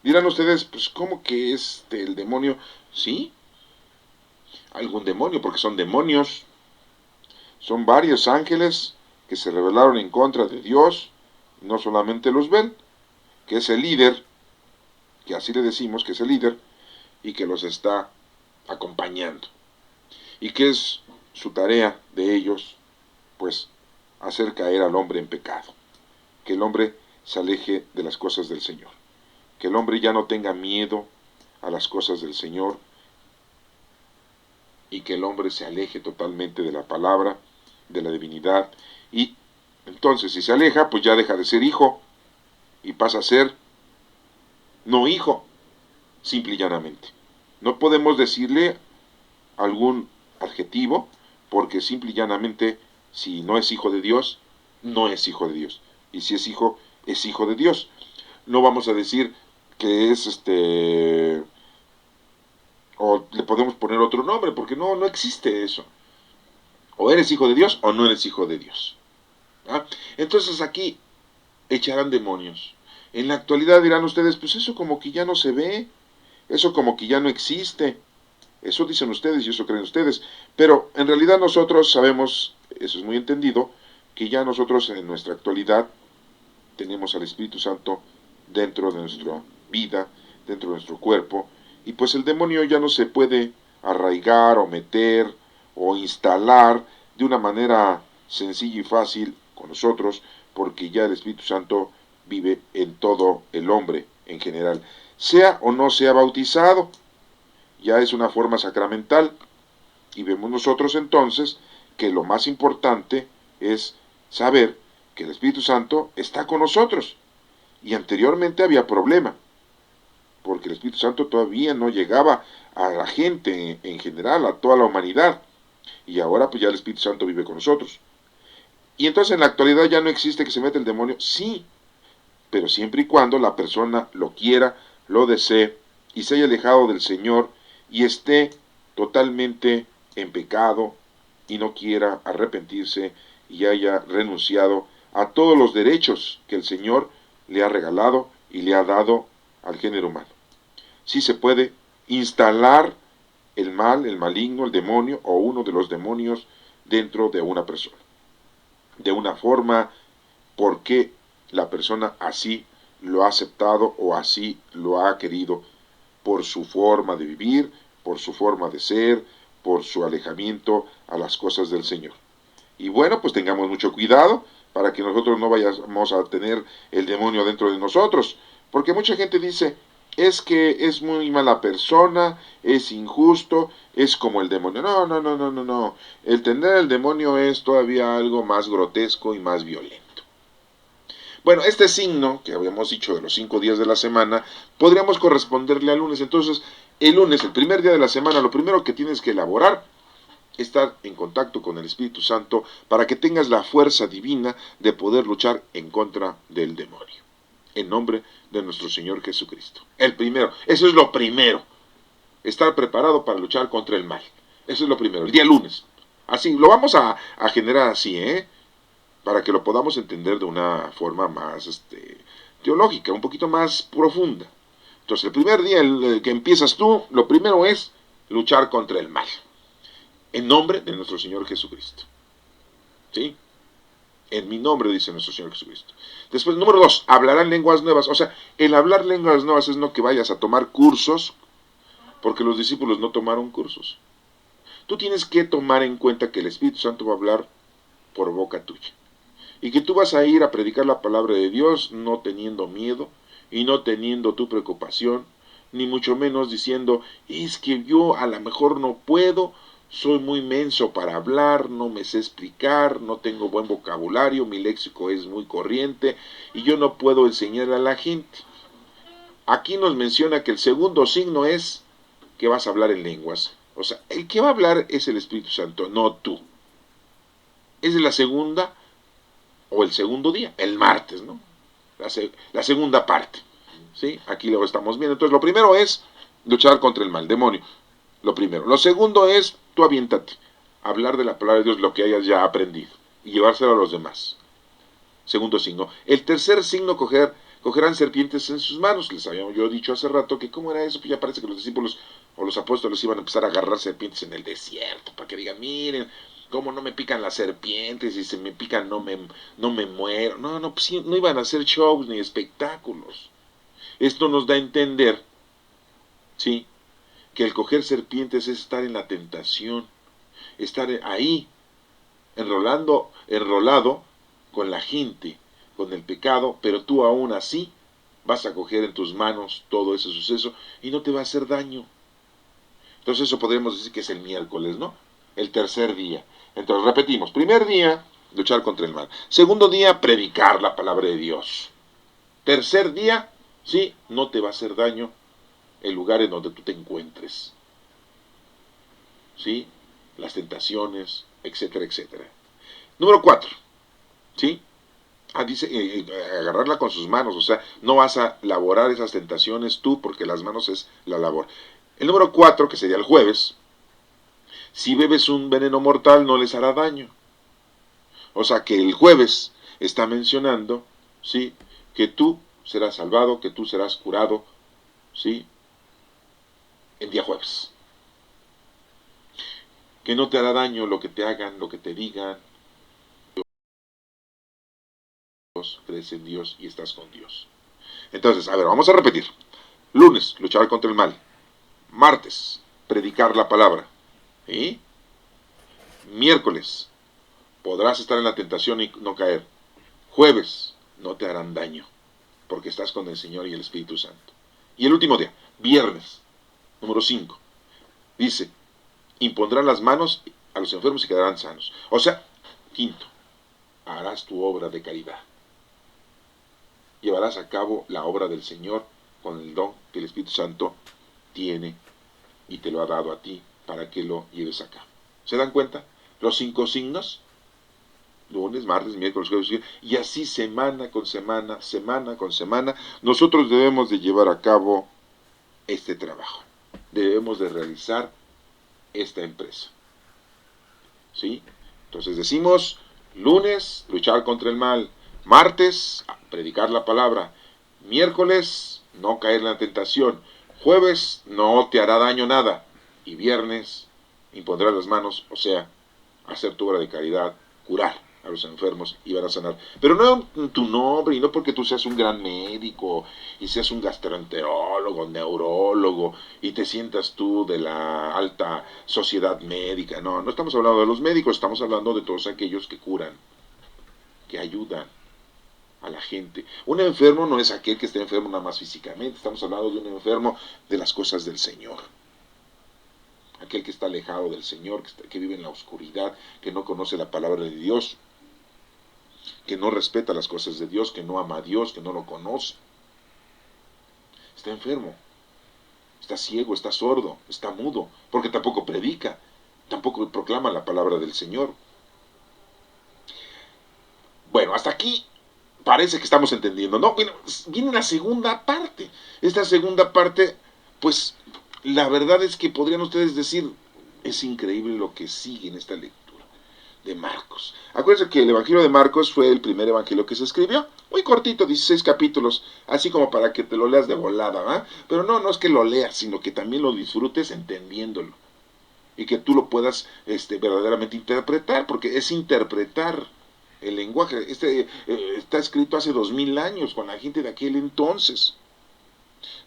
A: Dirán ustedes, pues, ¿cómo que es el demonio? Sí, algún demonio, porque son demonios. Son varios ángeles que se rebelaron en contra de Dios, no solamente Luzbel, que es el líder, que así le decimos que es el líder, y que los está acompañando. ¿Y qué es su tarea de ellos? Pues hacer caer al hombre en pecado, que el hombre se aleje de las cosas del Señor, que el hombre ya no tenga miedo a las cosas del Señor y que el hombre se aleje totalmente de la palabra, de la divinidad, y entonces si se aleja, pues ya deja de ser hijo y pasa a ser no hijo, simple y llanamente. No podemos decirle algún adjetivo, porque simple y llanamente, si no es hijo de Dios, no es hijo de Dios. Y si es hijo de Dios. No vamos a decir que es o le podemos poner otro nombre, porque no existe eso. O eres hijo de Dios o no eres hijo de Dios. ¿Ah? Entonces aquí echarán demonios. En la actualidad dirán ustedes, pues eso como que ya no se ve, eso como que ya no existe. Eso dicen ustedes y eso creen ustedes. Pero en realidad nosotros sabemos, eso es muy entendido, que ya nosotros en nuestra actualidad tenemos al Espíritu Santo dentro de nuestra vida, dentro de nuestro cuerpo, y pues el demonio ya no se puede arraigar o meter o instalar de una manera sencilla y fácil con nosotros, porque ya el Espíritu Santo vive en todo el hombre en general, sea o no sea bautizado, ya es una forma sacramental, y vemos nosotros entonces que lo más importante es saber que el Espíritu Santo está con nosotros. Y anteriormente había problema, porque el Espíritu Santo todavía no llegaba a la gente en general, a toda la humanidad. Y ahora pues ya el Espíritu Santo vive con nosotros. Y entonces en la actualidad ya no existe que se meta el demonio. Sí, pero siempre y cuando la persona lo quiera, lo desee y se haya alejado del Señor y esté totalmente en pecado y no quiera arrepentirse y haya renunciado a todos los derechos que el Señor le ha regalado y le ha dado al género humano. Sí se puede instalar el mal, el maligno, el demonio o uno de los demonios dentro de una persona. De una forma porque la persona así lo ha aceptado o así lo ha querido por su forma de vivir, por su forma de ser, por su alejamiento a las cosas del Señor. Y bueno, pues tengamos mucho cuidado para que nosotros no vayamos a tener el demonio dentro de nosotros. Porque mucha gente dice, es que es muy mala persona, es injusto, es como el demonio. No, no, no, no, no, no. El tener el demonio es todavía algo más grotesco y más violento. Bueno, este signo que habíamos dicho de los 5 días de la semana, podríamos corresponderle al lunes. Entonces, el lunes, el primer día de la semana, lo primero que tienes que elaborar estar en contacto con el Espíritu Santo para que tengas la fuerza divina de poder luchar en contra del demonio. En nombre de nuestro Señor Jesucristo. El primero, eso es lo primero. Estar preparado para luchar contra el mal. Eso es lo primero, el día lunes. Así, lo vamos a generar así, para que lo podamos entender de una forma más teológica, un poquito más profunda. Entonces, el primer día que empiezas tú, lo primero es luchar contra el mal. En nombre de nuestro Señor Jesucristo. ¿Sí? En mi nombre, dice nuestro Señor Jesucristo. Después, número 2, hablarán lenguas nuevas. O sea, el hablar lenguas nuevas es no que vayas a tomar cursos, porque los discípulos no tomaron cursos. Tú tienes que tomar en cuenta que el Espíritu Santo va a hablar por boca tuya. Y que tú vas a ir a predicar la palabra de Dios no teniendo miedo y no teniendo tu preocupación, ni mucho menos diciendo, es que yo a lo mejor no puedo, soy muy menso para hablar, no me sé explicar, no tengo buen vocabulario, mi léxico es muy corriente y yo no puedo enseñar a la gente. Aquí nos menciona que el segundo signo es que vas a hablar en lenguas. O sea, el que va a hablar es el Espíritu Santo, no tú. Es la segunda o el segundo día, el martes, ¿no? La segunda parte. ¿Sí? Aquí lo estamos viendo. Entonces, lo primero es luchar contra el mal, demonio. Lo primero. Lo segundo es, tú aviéntate. Hablar de la palabra de Dios, lo que hayas ya aprendido. Y llevárselo a los demás. Segundo signo. El tercer signo, cogerán serpientes en sus manos. Les había yo dicho hace rato que cómo era eso. Pues ya parece que los discípulos o los apóstoles iban a empezar a agarrar serpientes en el desierto. Para que digan, miren, cómo no me pican las serpientes. Y si me pican no me muero. No, no, pues no iban a hacer shows ni espectáculos. Esto nos da a entender, ¿sí?, que el coger serpientes es estar en la tentación, estar ahí, enrolado con la gente, con el pecado, pero tú aún así vas a coger en tus manos todo ese suceso y no te va a hacer daño. Entonces eso podríamos decir que es el miércoles, ¿no? El tercer día. Entonces repetimos, primer día, luchar contra el mal. Segundo día, predicar la palabra de Dios. Tercer día, sí, no te va a hacer daño el lugar en donde tú te encuentres. ¿Sí? Las tentaciones, etcétera, etcétera. Número 4, ¿sí? Dice, agarrarla con sus manos, o sea, no vas a laborar esas tentaciones tú, porque las manos es la labor. El número 4, que sería el jueves, si bebes un veneno mortal no les hará daño. O sea, que el jueves está mencionando, ¿sí?, que tú serás salvado, que tú serás curado, ¿sí?, el día jueves. Que no te hará daño lo que te hagan, lo que te digan. Crees en Dios y estás con Dios. Entonces, a ver, vamos a repetir. Lunes, luchar contra el mal. Martes, predicar la palabra. ¿Sí? Miércoles, podrás estar en la tentación y no caer. Jueves, no te harán daño, porque estás con el Señor y el Espíritu Santo. Y el último día, viernes, número 5, dice, impondrán las manos a los enfermos y quedarán sanos. O sea, quinto, harás tu obra de caridad. Llevarás a cabo la obra del Señor con el don que el Espíritu Santo tiene y te lo ha dado a ti para que lo lleves a cabo. ¿Se dan cuenta? Los 5 signos, lunes, martes, miércoles, jueves, y así semana con semana, nosotros debemos de llevar a cabo este trabajo. Debemos de realizar esta empresa. ¿Sí? Entonces decimos, lunes, luchar contra el mal. Martes, predicar la palabra. Miércoles, no caer en la tentación. Jueves, no te hará daño nada. Y viernes, impondrás las manos, o sea, hacer tu obra de caridad, curar. a los enfermos y van a sanar. Pero no en tu nombre y no porque tú seas un gran médico y seas un gastroenterólogo, neurólogo y te sientas tú de la alta sociedad médica. No, no estamos hablando de los médicos, estamos hablando de todos aquellos que curan, que ayudan a la gente. Un enfermo no es aquel que esté enfermo nada más físicamente, estamos hablando de un enfermo de las cosas del Señor. Aquel que está alejado del Señor, que vive en la oscuridad, que no conoce la palabra de Dios, que no respeta las cosas de Dios, que no ama a Dios, que no lo conoce. Está enfermo, está ciego, está sordo, está mudo, porque tampoco predica, tampoco proclama la palabra del Señor. Bueno, hasta aquí parece que estamos entendiendo, ¿no? Viene la segunda parte. Esta segunda parte, pues, la verdad es que podrían ustedes decir, es increíble lo que sigue en esta lectura de Marcos. Acuérdense que el Evangelio de Marcos fue el primer evangelio que se escribió, muy cortito, 16 capítulos, así como para que te lo leas de volada, ¿va? Pero no es que lo leas, sino que también lo disfrutes entendiéndolo y que tú lo puedas verdaderamente interpretar, porque es interpretar el lenguaje. Está escrito hace 2000 años con la gente de aquel entonces.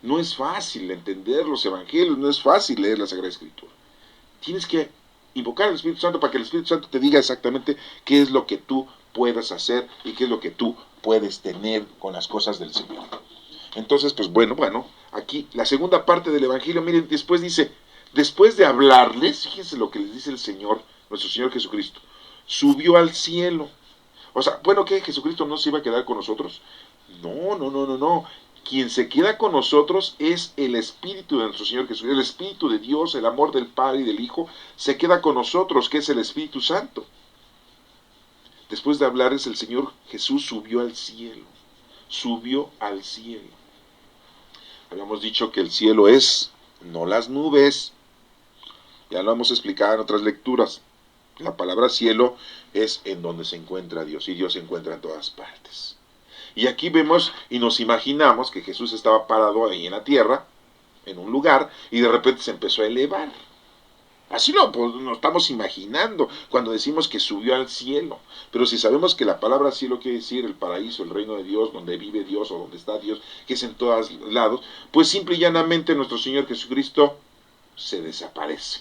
A: No es fácil entender los evangelios, no es fácil leer la Sagrada Escritura. Tienes que invocar al Espíritu Santo para que el Espíritu Santo te diga exactamente qué es lo que tú puedas hacer y qué es lo que tú puedes tener con las cosas del Señor. Entonces, pues bueno, aquí la segunda parte del Evangelio, miren, después dice, después de hablarles, fíjense lo que les dice el Señor, nuestro Señor Jesucristo, subió al cielo. O sea, bueno, ¿qué? ¿Jesucristo no se iba a quedar con nosotros? No. Quien se queda con nosotros es el Espíritu de nuestro Señor Jesús, el Espíritu de Dios, el amor del Padre y del Hijo, se queda con nosotros, que es el Espíritu Santo. Después de hablarles, el Señor Jesús subió al cielo, subió al cielo. Habíamos dicho que el cielo es, no las nubes, ya lo hemos explicado en otras lecturas. La palabra cielo es en donde se encuentra Dios, y Dios se encuentra en todas partes. Y aquí vemos y nos imaginamos que Jesús estaba parado ahí en la tierra, en un lugar, y de repente se empezó a elevar. Así nos estamos imaginando cuando decimos que subió al cielo. Pero si sabemos que la palabra cielo quiere decir el paraíso, el reino de Dios, donde vive Dios o donde está Dios, que es en todos lados, pues simple y llanamente nuestro Señor Jesucristo se desaparece.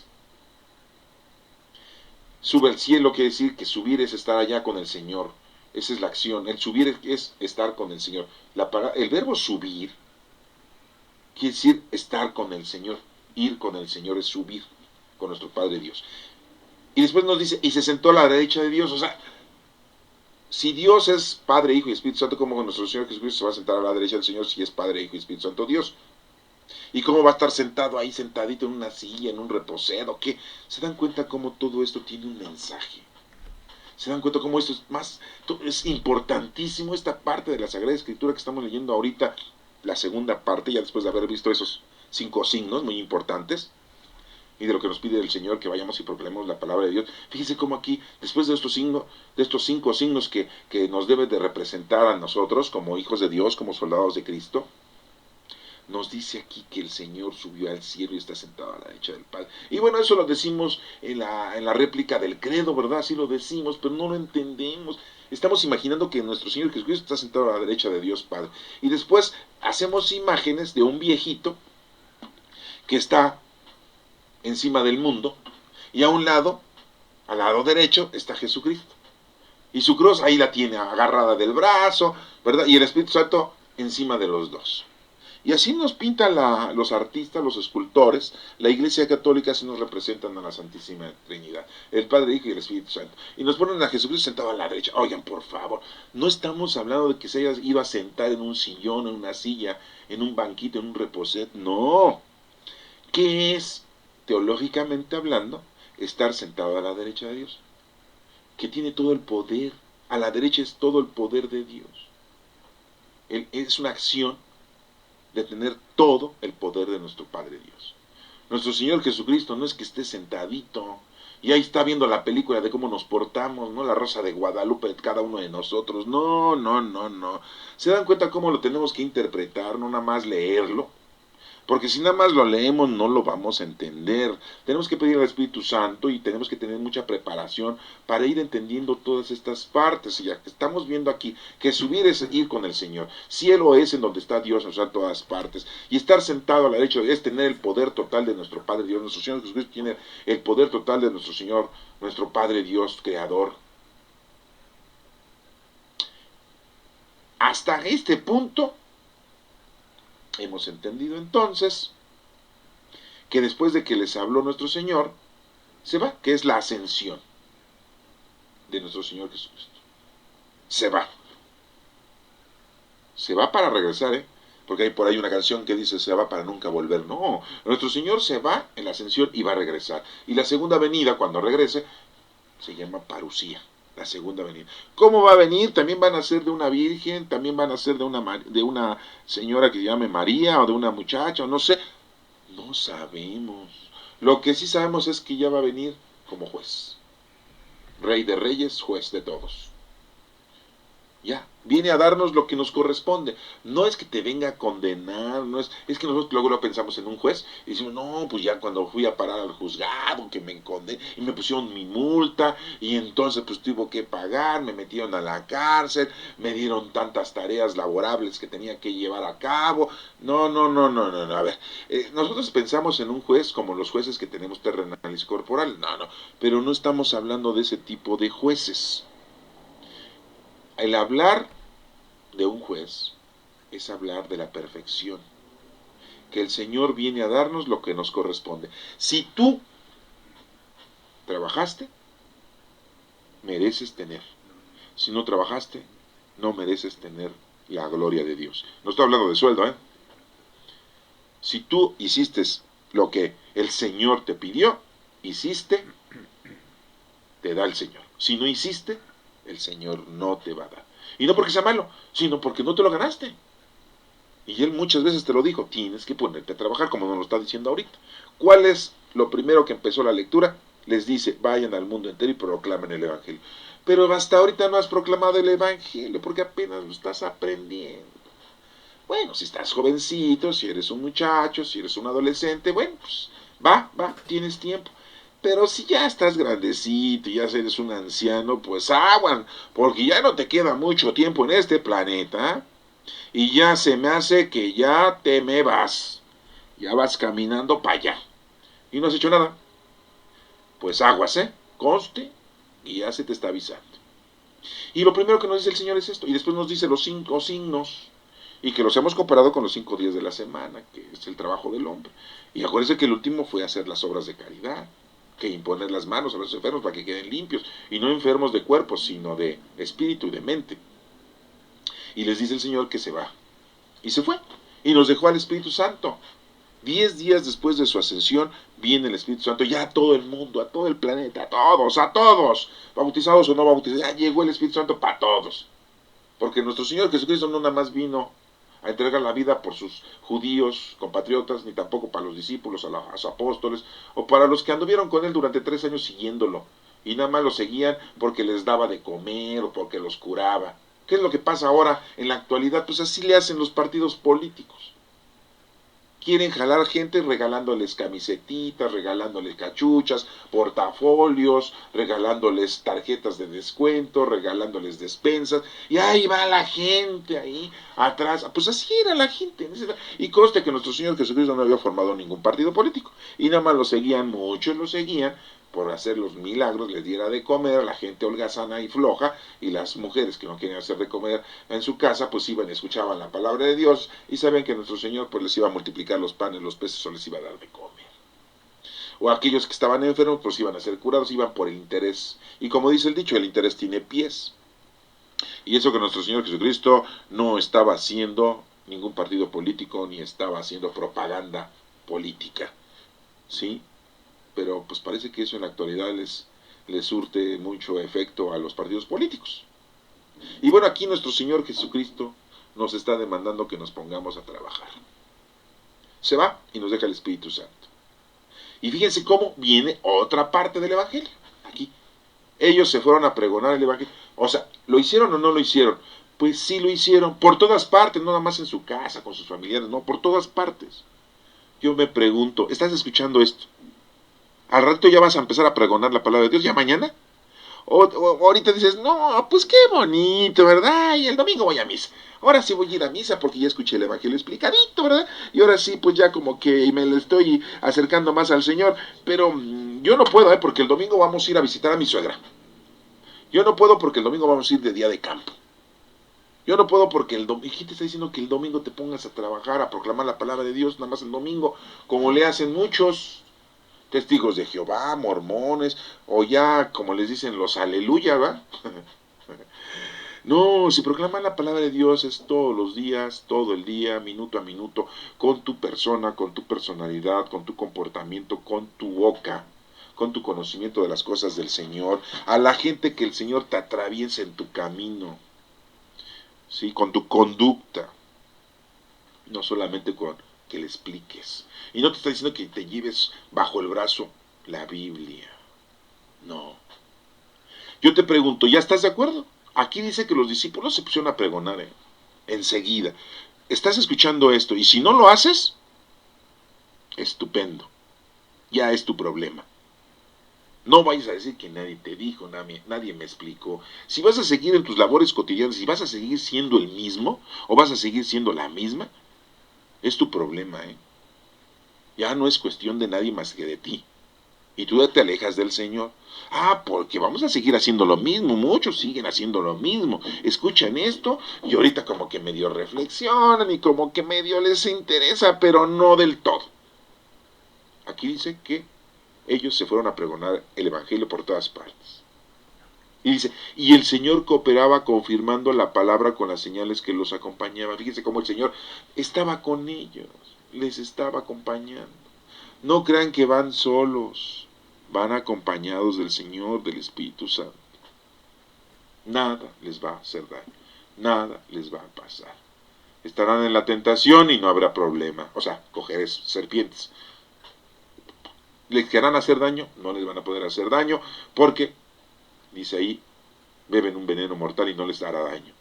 A: Sube al cielo quiere decir que subir es estar allá con el Señor. Esa es la acción. El subir es estar con el Señor. El verbo subir quiere decir estar con el Señor. Ir con el Señor es subir con nuestro Padre Dios. Y después nos dice, y se sentó a la derecha de Dios. O sea, si Dios es Padre, Hijo y Espíritu Santo, ¿cómo nuestro Señor Jesucristo se va a sentar a la derecha del Señor si es Padre, Hijo y Espíritu Santo Dios? ¿Y cómo va a estar sentado ahí, sentadito en una silla, en un reposedo? ¿Qué? ¿Se dan cuenta cómo todo esto tiene un mensaje? ¿Se dan cuenta cómo esto es importantísimo? Esta parte de la Sagrada Escritura que estamos leyendo ahorita, la segunda parte, ya después de haber visto esos 5 signos muy importantes, y de lo que nos pide el Señor, que vayamos y proclamemos la palabra de Dios. Fíjense cómo aquí, después de estos 5 signos que nos deben de representar a nosotros como hijos de Dios, como soldados de Cristo, nos dice aquí que el Señor subió al cielo y está sentado a la derecha del Padre. Y bueno, eso lo decimos en la réplica del credo, ¿verdad? Sí lo decimos, pero no lo entendemos. Estamos imaginando que nuestro Señor Jesucristo está sentado a la derecha de Dios Padre. Y después hacemos imágenes de un viejito que está encima del mundo y al lado derecho, está Jesucristo. Y su cruz ahí la tiene agarrada del brazo, ¿verdad? Y el Espíritu Santo encima de los dos. Y así nos pintan los artistas, los escultores, la Iglesia Católica, así nos representan a la Santísima Trinidad, el Padre, Hijo y el Espíritu Santo. Y nos ponen a Jesucristo sentado a la derecha. Oigan, por favor, no estamos hablando de que se haya ido a sentar en un sillón, en una silla, en un banquito, en un reposet. No. ¿Qué es, teológicamente hablando, estar sentado a la derecha de Dios? Que tiene todo el poder. A la derecha es todo el poder de Dios. Es una acción de tener todo el poder de nuestro Padre Dios. Nuestro Señor Jesucristo no es que esté sentadito y ahí está viendo la película de cómo nos portamos, ¿no? La Rosa de Guadalupe, cada uno de nosotros. No. ¿Se dan cuenta cómo lo tenemos que interpretar? No nada más leerlo. Porque si nada más lo leemos no lo vamos a entender. Tenemos que pedir al Espíritu Santo y tenemos que tener mucha preparación para ir entendiendo todas estas partes. Y ya que estamos viendo aquí que subir es ir con el Señor. Cielo es en donde está Dios, o sea, en todas partes. Y estar sentado a la derecha es tener el poder total de nuestro Padre Dios. Nuestro Señor Jesucristo tiene el poder total de nuestro Señor, nuestro Padre Dios, Creador. Hasta este punto hemos entendido entonces que después de que les habló nuestro Señor, se va, que es la ascensión de nuestro Señor Jesucristo. Se va. Se va para regresar, ¿eh? Porque hay por ahí una canción que dice se va para nunca volver. No, nuestro Señor se va en la ascensión y va a regresar. Y la segunda venida, cuando regrese, se llama parusía, la segunda venida. ¿Cómo va a venir? También van a ser de una virgen, también van a ser de una señora que se llame María o de una muchacha, o no sé. No sabemos. Lo que sí sabemos es que ya va a venir como juez. Rey de reyes, juez de todos. Ya, viene a darnos lo que nos corresponde. No es que te venga a condenar, es que nosotros luego lo pensamos en un juez y decimos, no, pues ya cuando fui a parar al juzgado, que me condené y me pusieron mi multa y entonces pues tuve que pagar, me metieron a la cárcel, me dieron tantas tareas laborables que tenía que llevar a cabo. No, no, no, no, no, no. A ver, nosotros pensamos en un juez como los jueces que tenemos terrenales y corporales. No, no, pero no estamos hablando de ese tipo de jueces. El hablar de un juez es hablar de la perfección, que el Señor viene a darnos lo que nos corresponde. Si tú trabajaste, mereces tener. Si no trabajaste, no mereces tener la gloria de Dios. No estoy hablando de sueldo, ¿eh? Si tú hiciste lo que el Señor te pidió, hiciste, te da el Señor. Si no hiciste, el Señor no te va a dar. Y no porque sea malo, sino porque no te lo ganaste. Y Él muchas veces te lo dijo, tienes que ponerte a trabajar, como nos lo está diciendo ahorita. ¿Cuál es lo primero que empezó la lectura? Les dice, vayan al mundo entero y proclamen el Evangelio. Pero hasta ahorita no has proclamado el Evangelio, porque apenas lo estás aprendiendo. Bueno, si estás jovencito, si eres un muchacho, si eres un adolescente, bueno, pues va, tienes tiempo. Pero si ya estás grandecito y ya eres un anciano, pues aguan, porque ya no te queda mucho tiempo en este planeta. Y ya se me hace que ya te me vas. Ya vas caminando para allá. Y no has hecho nada. Pues aguas, ¿eh? Conste y ya se te está avisando. Y lo primero que nos dice el Señor es esto. Y después nos dice los 5 signos. Y que los hemos comparado con los 5 días de la semana, que es el trabajo del hombre. Y acuérdense que el último fue hacer las obras de caridad. Que imponer las manos a los enfermos para que queden limpios. Y no enfermos de cuerpo, sino de espíritu y de mente. Y les dice el Señor que se va. Y se fue. Y nos dejó al Espíritu Santo. 10 días después de su ascensión, viene el Espíritu Santo, ya a todo el mundo, a todo el planeta, a todos, bautizados o no bautizados, ya llegó el Espíritu Santo para todos. Porque nuestro Señor Jesucristo no nada más vino a entregar la vida por sus judíos, compatriotas, ni tampoco para los discípulos, a los apóstoles, o para los que anduvieron con Él durante 3 años siguiéndolo, y nada más lo seguían porque les daba de comer o porque los curaba. ¿Qué es lo que pasa ahora en la actualidad? Pues así le hacen los partidos políticos. Quieren jalar gente regalándoles camisetitas, regalándoles cachuchas, portafolios, regalándoles tarjetas de descuento, regalándoles despensas. Y ahí va la gente ahí atrás. Pues así era la gente. Y conste que nuestro Señor Jesucristo no había formado ningún partido político. Y nada más lo seguían, muchos lo seguían, por hacer los milagros, les diera de comer a la gente holgazana y floja, y las mujeres que no querían hacer de comer en su casa, pues iban y escuchaban la palabra de Dios, y sabían que nuestro Señor pues les iba a multiplicar los panes, los peces, o les iba a dar de comer. O aquellos que estaban enfermos, pues iban a ser curados, iban por el interés. Y como dice el dicho, el interés tiene pies. Y eso que nuestro Señor Jesucristo no estaba haciendo ningún partido político, ni estaba haciendo propaganda política. ¿Sí? Pero pues parece que eso en la actualidad les surte mucho efecto a los partidos políticos. Y bueno, aquí nuestro Señor Jesucristo nos está demandando que nos pongamos a trabajar. Se va y nos deja el Espíritu Santo. Y fíjense cómo viene otra parte del Evangelio. Aquí. Ellos se fueron a pregonar el Evangelio. O sea, ¿lo hicieron o no lo hicieron? Pues sí lo hicieron. Por todas partes, no nada más en su casa, con sus familiares, no, por todas partes. yo me pregunto, ¿estás escuchando esto? ¿Al rato ya vas a empezar a pregonar la palabra de Dios? ¿Ya mañana? O ahorita dices, no, pues qué bonito, ¿verdad? Y el domingo voy a misa. Ahora sí voy a ir a misa porque ya escuché el evangelio explicadito, ¿verdad? Y ahora sí, pues ya como que me le estoy acercando más al Señor. Pero yo no puedo, porque el domingo vamos a ir a visitar a mi suegra. Yo no puedo porque el domingo vamos a ir de día de campo. Yo no puedo porque el domingo, ¿quién te está diciendo que el domingo te pongas a trabajar, a proclamar la palabra de Dios, nada más el domingo, como le hacen muchos testigos de Jehová, mormones, o ya, como les dicen, los aleluya, ¿va? No, si proclamar la palabra de Dios es todos los días, todo el día, minuto a minuto, con tu persona, con tu personalidad, con tu comportamiento, con tu boca, con tu conocimiento de las cosas del Señor, a la gente que el Señor te atraviesa en tu camino, ¿sí? Con tu conducta, no solamente con que le expliques. Y no te está diciendo que te lleves bajo el brazo la Biblia, no. Yo te pregunto, ¿ya estás de acuerdo? Aquí dice que los discípulos se pusieron a pregonar, enseguida. Estás escuchando esto y si no lo haces, estupendo. Ya es tu problema. No vayas a decir que nadie te dijo, nadie me explicó. Si vas a seguir en tus labores cotidianas, si vas a seguir siendo el mismo o vas a seguir siendo la misma, es tu problema, ¿eh? Ya no es cuestión de nadie más que de ti. Y tú te alejas del Señor. Ah, porque vamos a seguir haciendo lo mismo. Muchos siguen haciendo lo mismo. Escuchan esto y ahorita como que medio reflexionan y como que medio les interesa, pero no del todo. Aquí dice que ellos se fueron a pregonar el Evangelio por todas partes. Y dice, y el Señor cooperaba confirmando la palabra con las señales que los acompañaban. Fíjense cómo el Señor estaba con ellos, les estaba acompañando. No crean que van solos, van acompañados del Señor, del Espíritu Santo. Nada les va a hacer daño, nada les va a pasar. Estarán en la tentación y no habrá problema. O sea, coger serpientes. ¿Les querrán hacer daño? No les van a poder hacer daño porque, dice ahí, beben un veneno mortal y no les hará daño.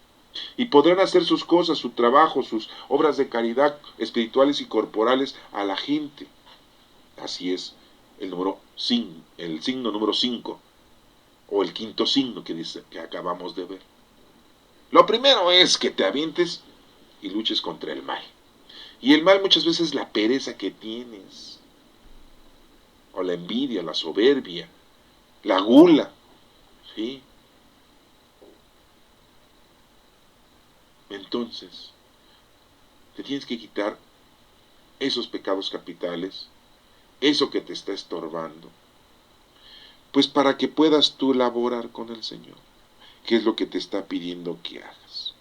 A: Y podrán hacer sus cosas, su trabajo, sus obras de caridad espirituales y corporales a la gente. Así es el signo número 5 o el quinto signo que dice que acabamos de ver. Lo primero es que te avientes y luches contra el mal. Y el mal muchas veces es la pereza que tienes, o la envidia, la soberbia, la gula, ¿sí? Entonces, te tienes que quitar esos pecados capitales, eso que te está estorbando, pues para que puedas tú laborar con el Señor, que es lo que te está pidiendo que hagas.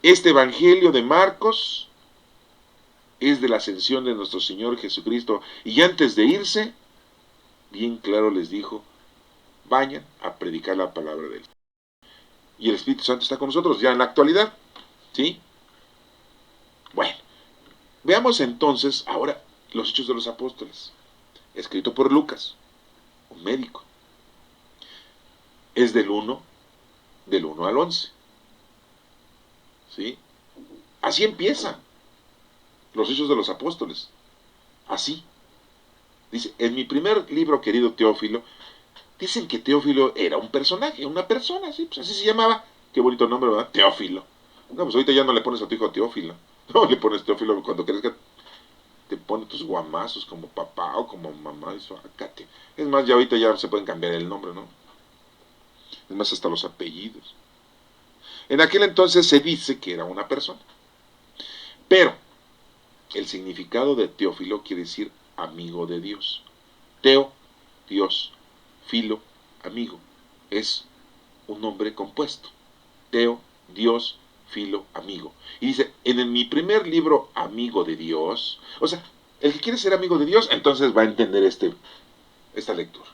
A: Este Evangelio de Marcos es de la ascensión de nuestro Señor Jesucristo, y antes de irse, bien claro les dijo, vayan a predicar la palabra de Él. Y el Espíritu Santo está con nosotros ya en la actualidad, ¿sí? Bueno, veamos entonces ahora los Hechos de los Apóstoles, escrito por Lucas, un médico. Es del 1 al 11. ¿Sí? Así empieza los Hechos de los Apóstoles. Así. Dice, en mi primer libro, querido Teófilo, dicen que Teófilo era un personaje, una persona, ¿sí? Pues así se llamaba. Qué bonito nombre, ¿verdad? Teófilo. No, pues ahorita ya no le pones a tu hijo Teófilo. No le pones Teófilo cuando crezca. Te pone tus guamazos como papá o como mamá. Eso, acate. Es más, ya ahorita ya se pueden cambiar el nombre, ¿no? Es más, hasta los apellidos. En aquel entonces se dice que era una persona. Pero el significado de Teófilo quiere decir amigo de Dios. Teo, Dios. Filo, amigo. Es un nombre compuesto. Teo, Dios, Filo, amigo. Y dice, mi primer libro, amigo de Dios, o sea, el que quiere ser amigo de Dios, entonces va a entender esta lectura.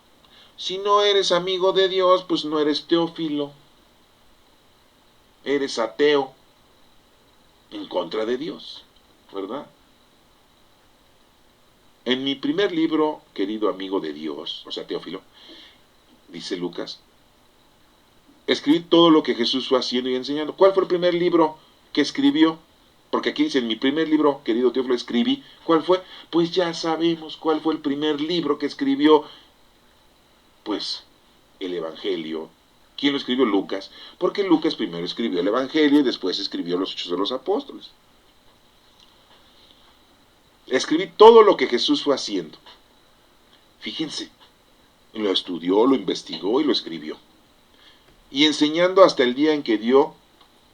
A: Si no eres amigo de Dios, pues no eres Teófilo. Eres ateo en contra de Dios, ¿verdad? En mi primer libro, querido amigo de Dios, o sea, Teófilo, dice Lucas, escribí todo lo que Jesús fue haciendo y enseñando. ¿Cuál fue el primer libro que escribió? Porque aquí dice, en mi primer libro, querido Teófilo, escribí. ¿Cuál fue? Pues ya sabemos cuál fue el primer libro que escribió. Pues el Evangelio. ¿Quién lo escribió? Lucas. Porque Lucas primero escribió el Evangelio y después escribió los Hechos de los Apóstoles. Escribí todo lo que Jesús fue haciendo. Fíjense, lo estudió, lo investigó y lo escribió. Y enseñando hasta el día en que dio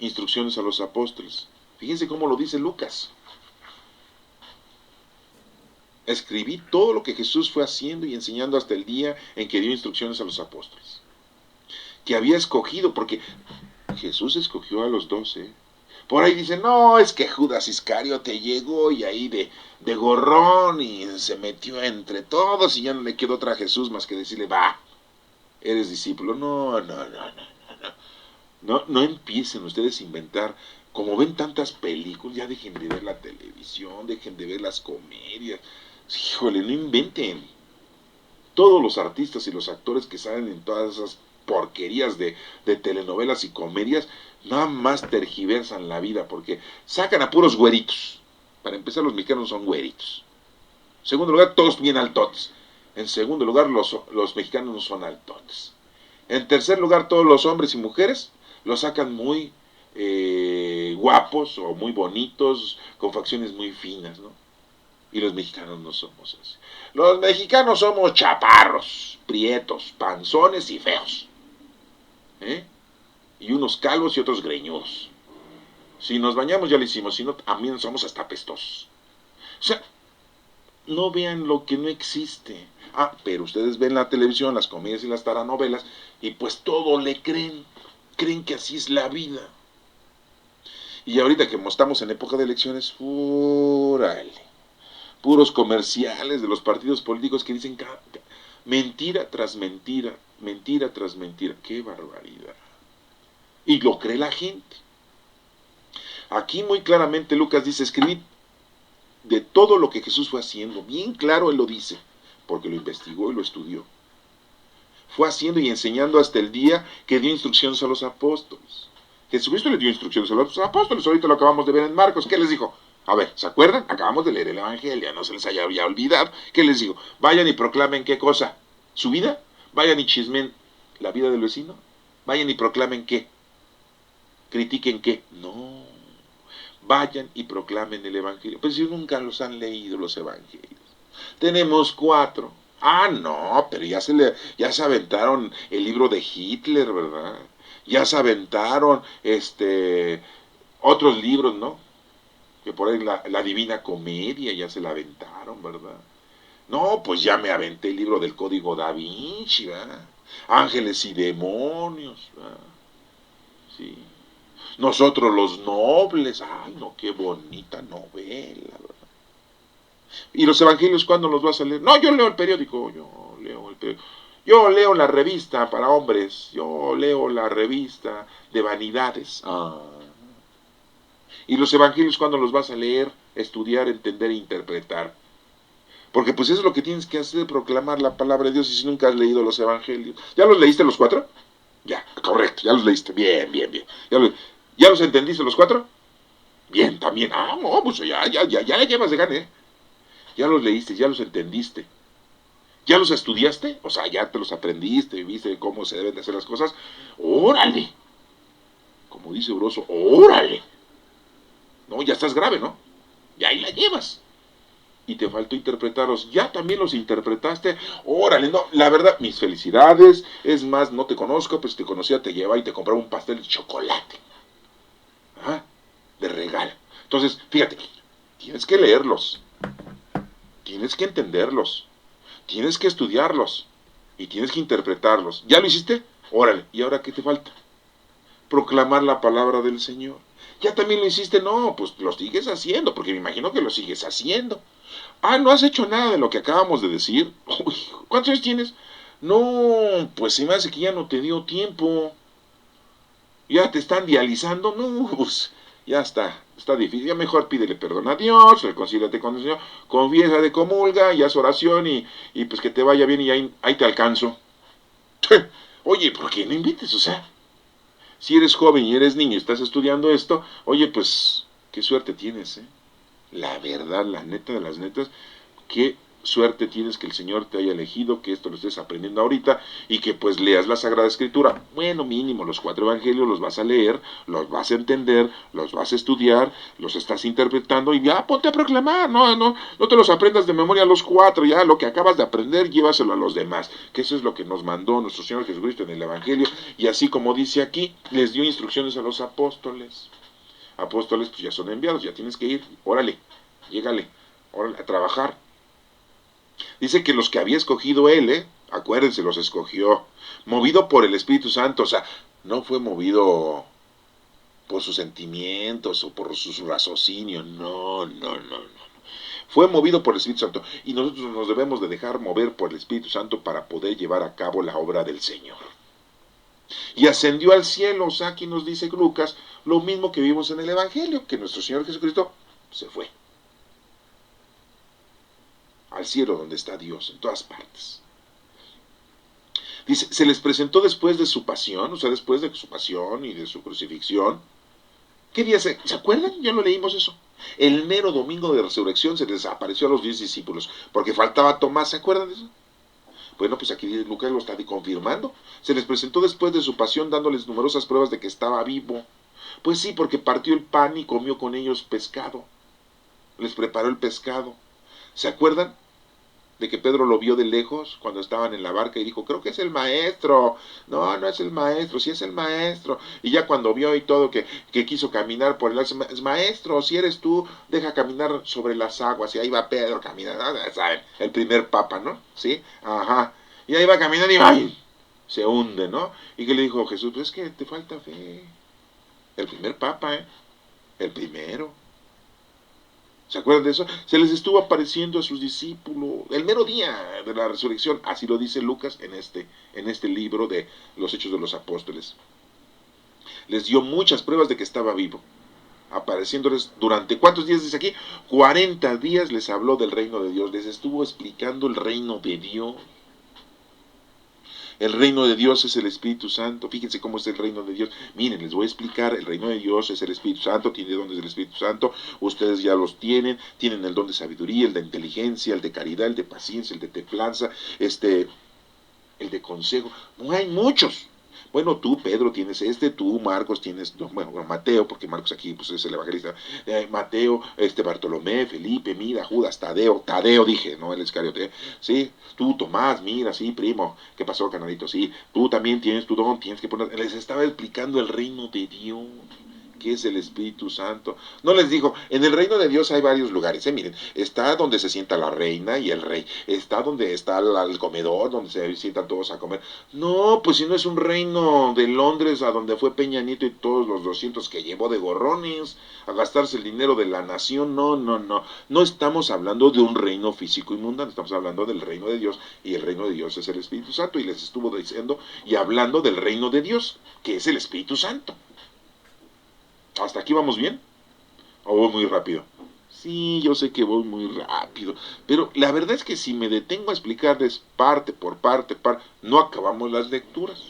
A: instrucciones a los apóstoles. Fíjense cómo lo dice Lucas. Escribí todo lo que Jesús fue haciendo y enseñando hasta el día en que dio instrucciones a los apóstoles. Que había escogido, porque Jesús escogió a los 12. Por ahí dicen, no, es que Judas Iscariote llegó y ahí de gorrón y se metió entre todos y ya no le quedó otra a Jesús más que decirle, va, eres discípulo. No, no, no, no, no. No empiecen ustedes a inventar. Como ven tantas películas, ya dejen de ver la televisión, dejen de ver las comedias. Híjole, no inventen. Todos los artistas y los actores que salen en todas esas porquerías de telenovelas y comedias, nada más tergiversan la vida porque sacan a puros güeritos. Para empezar, los mexicanos son güeritos. En segundo lugar, todos bien altotes. En segundo lugar, los mexicanos no son altotes. En tercer lugar, todos los hombres y mujeres los sacan muy guapos o muy bonitos, con facciones muy finas, ¿no? Y los mexicanos no somos así. Los mexicanos somos chaparros, prietos, panzones y feos. ¿Eh? Y unos calvos y otros greñudos. Si nos bañamos ya lo hicimos, si no, también somos hasta apestosos. O sea, no vean lo que no existe. Ah, pero ustedes ven la televisión, las comedias y las taranovelas, y pues todo le creen. Creen que así es la vida. Y ahorita que estamos en época de elecciones, ¡órale! Puros comerciales de los partidos políticos que dicen mentira tras mentira, mentira tras mentira. ¡Qué barbaridad! Y lo cree la gente. Aquí muy claramente Lucas dice, escribí de todo lo que Jesús fue haciendo. Bien claro él lo dice, porque lo investigó y lo estudió. Fue haciendo y enseñando hasta el día que dio instrucciones a los apóstoles. Jesucristo le dio instrucciones a los apóstoles, ahorita lo acabamos de ver en Marcos. ¿Qué les dijo? A ver, ¿se acuerdan? Acabamos de leer el Evangelio, no se les haya olvidado. ¿Qué les digo? Vayan y proclamen qué cosa, su vida. Vayan y chismen la vida del vecino. Vayan y proclamen qué. Critiquen qué. No. Vayan y proclamen el Evangelio. Pues si nunca los han leído los Evangelios. Tenemos 4. Ah, no, pero ya se aventaron el libro de Hitler, ¿verdad? Ya se aventaron otros libros, ¿no? Que por ahí la Divina Comedia ya se la aventaron, ¿verdad? No, pues ya me aventé el libro del Código Da Vinci, ¿verdad? Ángeles y demonios, ¿verdad? Sí. Nosotros los nobles, ay, no, qué bonita novela, ¿verdad? ¿Y los evangelios cuándo los vas a leer? No, yo leo el periódico, yo leo el periódico. Yo leo la revista para hombres, yo leo la revista de vanidades. Ah. ¿Y los evangelios cuándo los vas a leer, estudiar, entender e interpretar? Porque pues eso es lo que tienes que hacer, proclamar la palabra de Dios, y si nunca has leído los evangelios. ¿Ya los leíste los 4? Ya, correcto, ya los leíste. Bien, bien, bien. ¿Ya los entendiste los 4? Bien, también. Ah, no, pues ya le llevas de gane, ¿eh? Ya los leíste, ya los entendiste. ¿Ya los estudiaste? O sea, ya te los aprendiste, viste cómo se deben de hacer las cosas. ¡Órale! Como dice Broso, ¡órale! No, ya estás grave, ¿no? Ya ahí la llevas. Y te faltó interpretarlos. ¿Ya también los interpretaste? ¡Órale! No, la verdad, mis felicidades. Es más, no te conozco, pues te conocía, te llevaba y te compraba un pastel de chocolate. ¿Ah? De regalo. Entonces, fíjate, tienes que leerlos. Tienes que entenderlos. Tienes que estudiarlos y tienes que interpretarlos. ¿Ya lo hiciste? Órale, ¿y ahora qué te falta? Proclamar la palabra del Señor. ¿Ya también lo hiciste? No, pues lo sigues haciendo, porque me imagino que lo sigues haciendo. Ah, ¿no has hecho nada de lo que acabamos de decir? Uy, ¿cuántos años tienes? No, pues se me hace que ya no te dio tiempo. ¿Ya te están dializando? No, pues ya está difícil. Ya mejor pídele perdón a Dios, reconcíliate con el Señor, confiesa de comulga, y haz oración y pues que te vaya bien y ahí te alcanzo. Oye, ¿por qué no invites? O sea, si eres joven y eres niño y estás estudiando esto, oye, pues qué suerte tienes, ¿eh? La verdad, la neta de las netas, qué suerte tienes que el Señor te haya elegido, que esto lo estés aprendiendo ahorita y que pues leas la Sagrada Escritura. Bueno, mínimo los 4 evangelios los vas a leer, los vas a entender, los vas a estudiar, los estás interpretando y ya ponte a proclamar. No te los aprendas de memoria los 4, ya lo que acabas de aprender llévaselo a los demás, que eso es lo que nos mandó nuestro Señor Jesucristo en el Evangelio, y así como dice aquí, les dio instrucciones a los apóstoles. Apóstoles pues ya son enviados, ya tienes que ir, órale, llégale, órale, a trabajar. Dice que los que había escogido él, acuérdense, los escogió, movido por el Espíritu Santo, o sea, no fue movido por sus sentimientos o por sus raciocinios, no. Fue movido por el Espíritu Santo y nosotros nos debemos de dejar mover por el Espíritu Santo para poder llevar a cabo la obra del Señor. Y ascendió al cielo, o sea, aquí nos dice Lucas, lo mismo que vimos en el Evangelio, que nuestro Señor Jesucristo se fue al cielo donde está Dios, en todas partes. Dice, se les presentó después de su pasión, o sea, después de su pasión y de su crucifixión. ¿Qué día se acuerdan? Ya lo leímos eso. El mero domingo de resurrección se les apareció a los 10 discípulos, porque faltaba Tomás, ¿se acuerdan de eso? Bueno, pues aquí Lucas lo está confirmando. Se les presentó después de su pasión dándoles numerosas pruebas de que estaba vivo. Pues sí, porque partió el pan y comió con ellos pescado. Les preparó el pescado. ¿Se acuerdan de que Pedro lo vio de lejos cuando estaban en la barca y dijo, creo que es el maestro? No, no es el maestro, sí es el maestro. Y ya cuando vio y todo que quiso caminar por el agua, es maestro, si eres tú, deja caminar sobre las aguas. Y ahí va Pedro caminando, ¿saben? El primer papa, ¿no? ¿Sí? Ajá. Y ahí va caminando y ¡ay! Se hunde, ¿no? Y que le dijo Jesús, pues es que te falta fe. El primer papa, ¿eh? El primero. ¿Se acuerdan de eso? Se les estuvo apareciendo a sus discípulos el mero día de la resurrección. Así lo dice Lucas en este libro de los Hechos de los Apóstoles. Les dio muchas pruebas de que estaba vivo. Apareciéndoles durante, ¿cuántos días dice aquí? 40 días les habló del reino de Dios. Les estuvo explicando el reino de Dios. El reino de Dios es el Espíritu Santo. Fíjense cómo es el reino de Dios. Miren, les voy a explicar. El reino de Dios es el Espíritu Santo. Tiene dones del Espíritu Santo. Ustedes ya los tienen. Tienen el don de sabiduría, el de inteligencia, el de caridad, el de paciencia, el de templanza, el de consejo. No hay muchos. Bueno, tú, Pedro, tienes tú, Marcos, tienes, no, bueno, Mateo, porque Marcos aquí pues, es el evangelista, Mateo, Bartolomé, Felipe, mira, Judas, Tadeo dije, no el Iscariote, sí, tú, Tomás, mira, sí, primo, ¿qué pasó, canalito? Sí, tú también tienes tu don, tienes que poner, les estaba explicando el reino de Dios, que es el Espíritu Santo. No les digo, en el reino de Dios hay varios lugares, miren, está donde se sienta la reina y el rey, está donde está el comedor, donde se sientan todos a comer. No, pues si no es un reino de Londres a donde fue Peña Nieto y todos los 200 que llevó de gorrones a gastarse el dinero de la nación, no estamos hablando de un reino físico y mundano, estamos hablando del reino de Dios, y el reino de Dios es el Espíritu Santo, y les estuvo diciendo y hablando del reino de Dios, que es el Espíritu Santo. ¿Hasta aquí vamos bien? ¿O voy muy rápido? Sí, yo sé que voy muy rápido, pero la verdad es que si me detengo a explicarles parte por parte, no acabamos las lecturas.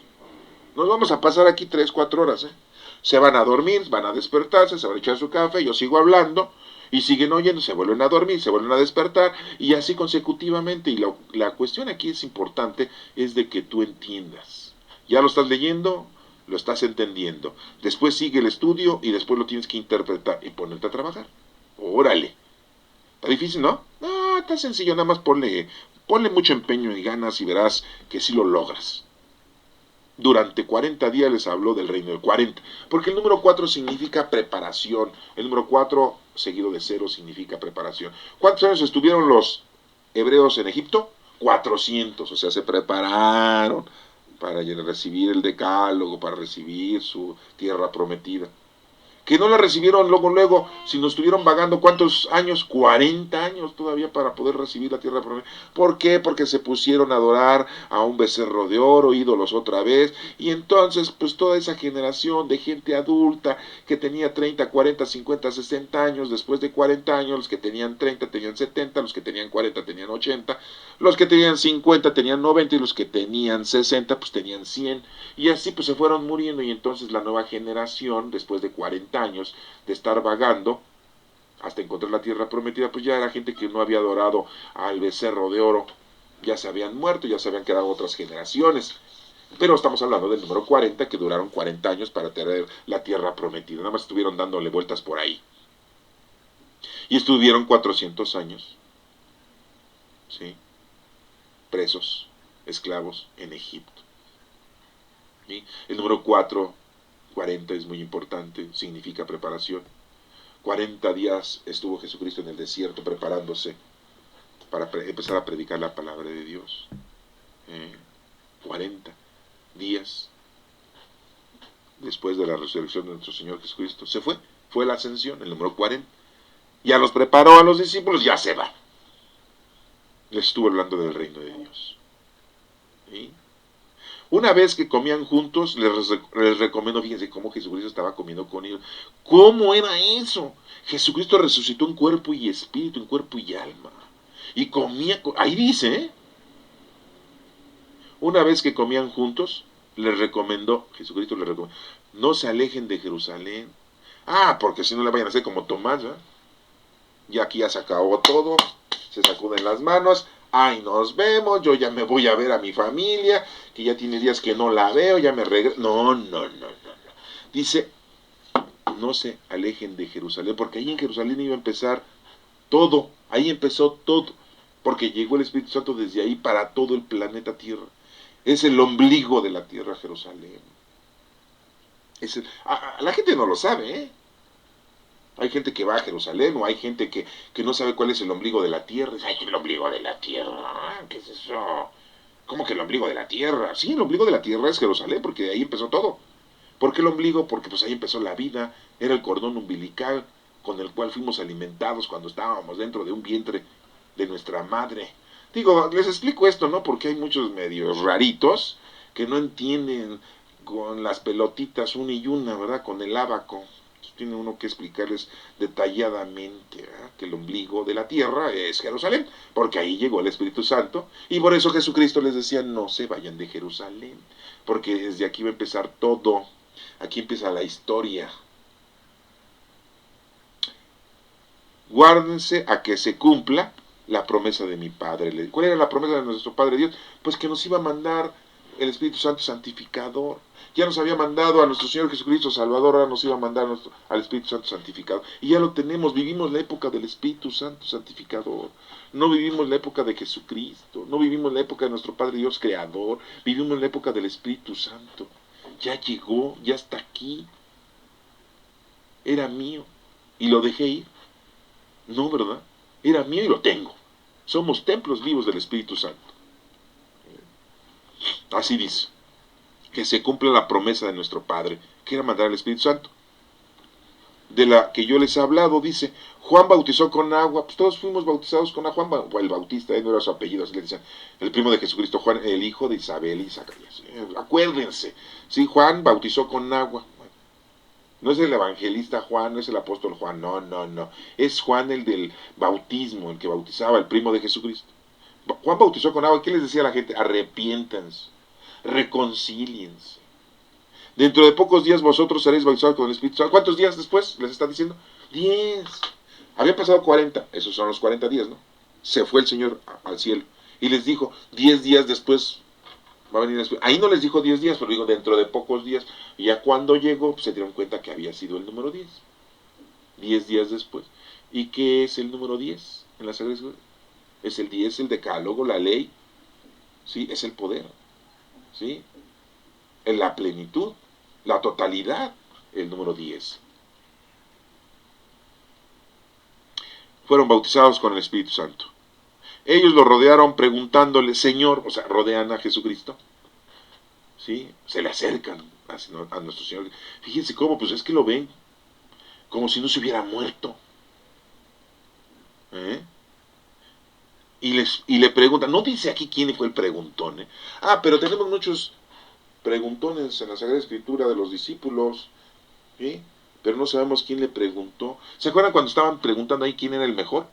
A: Nos vamos a pasar aquí 3, 4 horas, ¿eh? Se van a dormir, van a despertarse, se van a echar su café, yo sigo hablando, y siguen oyendo, se vuelven a dormir, se vuelven a despertar, y así consecutivamente. Y la cuestión aquí es importante, es de que tú entiendas. ¿Ya lo estás leyendo? Lo estás entendiendo. Después sigue el estudio y después lo tienes que interpretar y ponerte a trabajar. Órale. Está difícil, ¿no? No, está sencillo, nada más ponle mucho empeño y ganas y verás que sí lo logras. Durante 40 días les habló del reino de 40, porque el número 4 significa preparación. El número 4 seguido de 0 significa preparación. ¿Cuántos años estuvieron los hebreos en Egipto? 400, o sea, se prepararon para recibir el decálogo, para recibir su tierra prometida. Que no la recibieron luego, sino estuvieron vagando ¿cuántos años? 40 años todavía para poder recibir la tierra prometida. ¿Por qué? Porque se pusieron a adorar a un becerro de oro, ídolos otra vez, y entonces pues toda esa generación de gente adulta que tenía 30, 40, 50, 60 años, después de 40 años, los que tenían 30 tenían 70, los que tenían 40 tenían 80, los que tenían 50 tenían 90 y los que tenían 60 pues tenían 100, y así pues se fueron muriendo, y entonces la nueva generación, después de 40 años de estar vagando, hasta encontrar la tierra prometida, pues ya era gente que no había adorado al becerro de oro, ya se habían muerto, ya se habían quedado otras generaciones. Pero estamos hablando del número 40, que duraron 40 años para tener la tierra prometida. Nada más estuvieron dándole vueltas por ahí. Y estuvieron 400 años, ¿sí? Presos, esclavos en Egipto. ¿Sí? El número 4, 40 es muy importante, significa preparación. 40 días estuvo Jesucristo en el desierto preparándose para empezar a predicar la palabra de Dios. 40 días después de la resurrección de nuestro Señor Jesucristo. Se fue la ascensión, el número 40. Ya los preparó a los discípulos, ya se va. Les estuvo hablando del reino de Dios. ¿Sí? Una vez que comían juntos, les recomiendo, fíjense cómo Jesucristo estaba comiendo con ellos. ¿Cómo era eso? Jesucristo resucitó en cuerpo y espíritu, en cuerpo y alma. Y comía, ahí dice, ¿eh? Una vez que comían juntos, les recomendó, Jesucristo les recomendó, no se alejen de Jerusalén. Ah, porque si no le vayan a hacer como Tomás, ¿eh? Y aquí ya se acabó todo, se sacuden las manos, ay, nos vemos, yo ya me voy a ver a mi familia, que ya tiene días que no la veo, ya me regreso. No, no, no, no, no. Dice, no se alejen de Jerusalén, porque ahí en Jerusalén iba a empezar todo, ahí empezó todo, porque llegó el Espíritu Santo desde ahí para todo el planeta Tierra. Es el ombligo de la tierra, Jerusalén. La gente no lo sabe, ¿eh? Hay gente que va a Jerusalén o hay gente que no sabe cuál es el ombligo de la tierra. Ay, el ombligo de la tierra, ¿qué es eso? ¿Cómo que el ombligo de la tierra? Sí, el ombligo de la tierra es Jerusalén, porque de ahí empezó todo. ¿Por qué el ombligo? Porque pues ahí empezó la vida, era el cordón umbilical con el cual fuimos alimentados cuando estábamos dentro de un vientre de nuestra madre. Digo, les explico esto, ¿no? Porque hay muchos medios raritos que no entienden con las pelotitas una y una, ¿verdad? Con el ábaco. Tiene uno que explicarles detalladamente, ¿verdad? Que el ombligo de la tierra es Jerusalén, porque ahí llegó el Espíritu Santo, y por eso Jesucristo les decía, no se vayan de Jerusalén, porque desde aquí va a empezar todo, aquí empieza la historia. Guárdense a que se cumpla la promesa de mi Padre. ¿Cuál era la promesa de nuestro Padre Dios? Pues que nos iba a mandar el Espíritu Santo santificador. Ya nos había mandado a nuestro Señor Jesucristo Salvador, ahora nos iba a mandar al Espíritu Santo santificador. Y ya lo tenemos, vivimos la época del Espíritu Santo santificador. No vivimos la época de Jesucristo, no vivimos la época de nuestro Padre Dios Creador, vivimos la época del Espíritu Santo. Ya llegó, ya está aquí. Era mío y lo dejé ir. No, ¿verdad? Era mío y lo tengo. Somos templos vivos del Espíritu Santo. Así dice. Que se cumpla la promesa de nuestro Padre, que era mandar al Espíritu Santo. De la que yo les he hablado, dice, Juan bautizó con agua, pues todos fuimos bautizados con agua. Juan, o el Bautista, no era su apellido, así le decían, el primo de Jesucristo, Juan, el hijo de Isabel y Zacarías. Acuérdense, sí, Juan bautizó con agua. No es el evangelista Juan, no es el apóstol Juan, no, no, no. Es Juan el del bautismo, el que bautizaba, el primo de Jesucristo. Juan bautizó con agua. ¿Qué les decía a la gente? Arrepiéntanse, reconcíliense. Dentro de pocos días vosotros seréis bautizados con el Espíritu Santo. ¿Cuántos días después les está diciendo? 10. Había pasado 40. Esos son los 40 días, ¿no? Se fue el Señor al cielo. Y les dijo, 10 días después va a venir después. Ahí no les dijo 10 días, pero digo dentro de pocos días. Y ya cuando llegó, pues, se dieron cuenta que había sido el número 10. 10 días después. ¿Y qué es el número 10 en la Sagrada Escritura? Es el 10, el decálogo, la ley. ¿Sí? Es el poder. ¿Sí? En la plenitud, la totalidad, el número 10. Fueron bautizados con el Espíritu Santo. Ellos lo rodearon preguntándole, Señor, o sea, rodean a Jesucristo, ¿sí? Se le acercan a nuestro Señor. Fíjense cómo, pues es que lo ven como si no se hubiera muerto. ¿Eh? Y le preguntan, no dice aquí quién fue el preguntón. Pero tenemos muchos preguntones en la Sagrada Escritura de los discípulos, ¿sí? Pero no sabemos quién le preguntó. ¿Se acuerdan cuando estaban preguntando ahí quién era el mejor?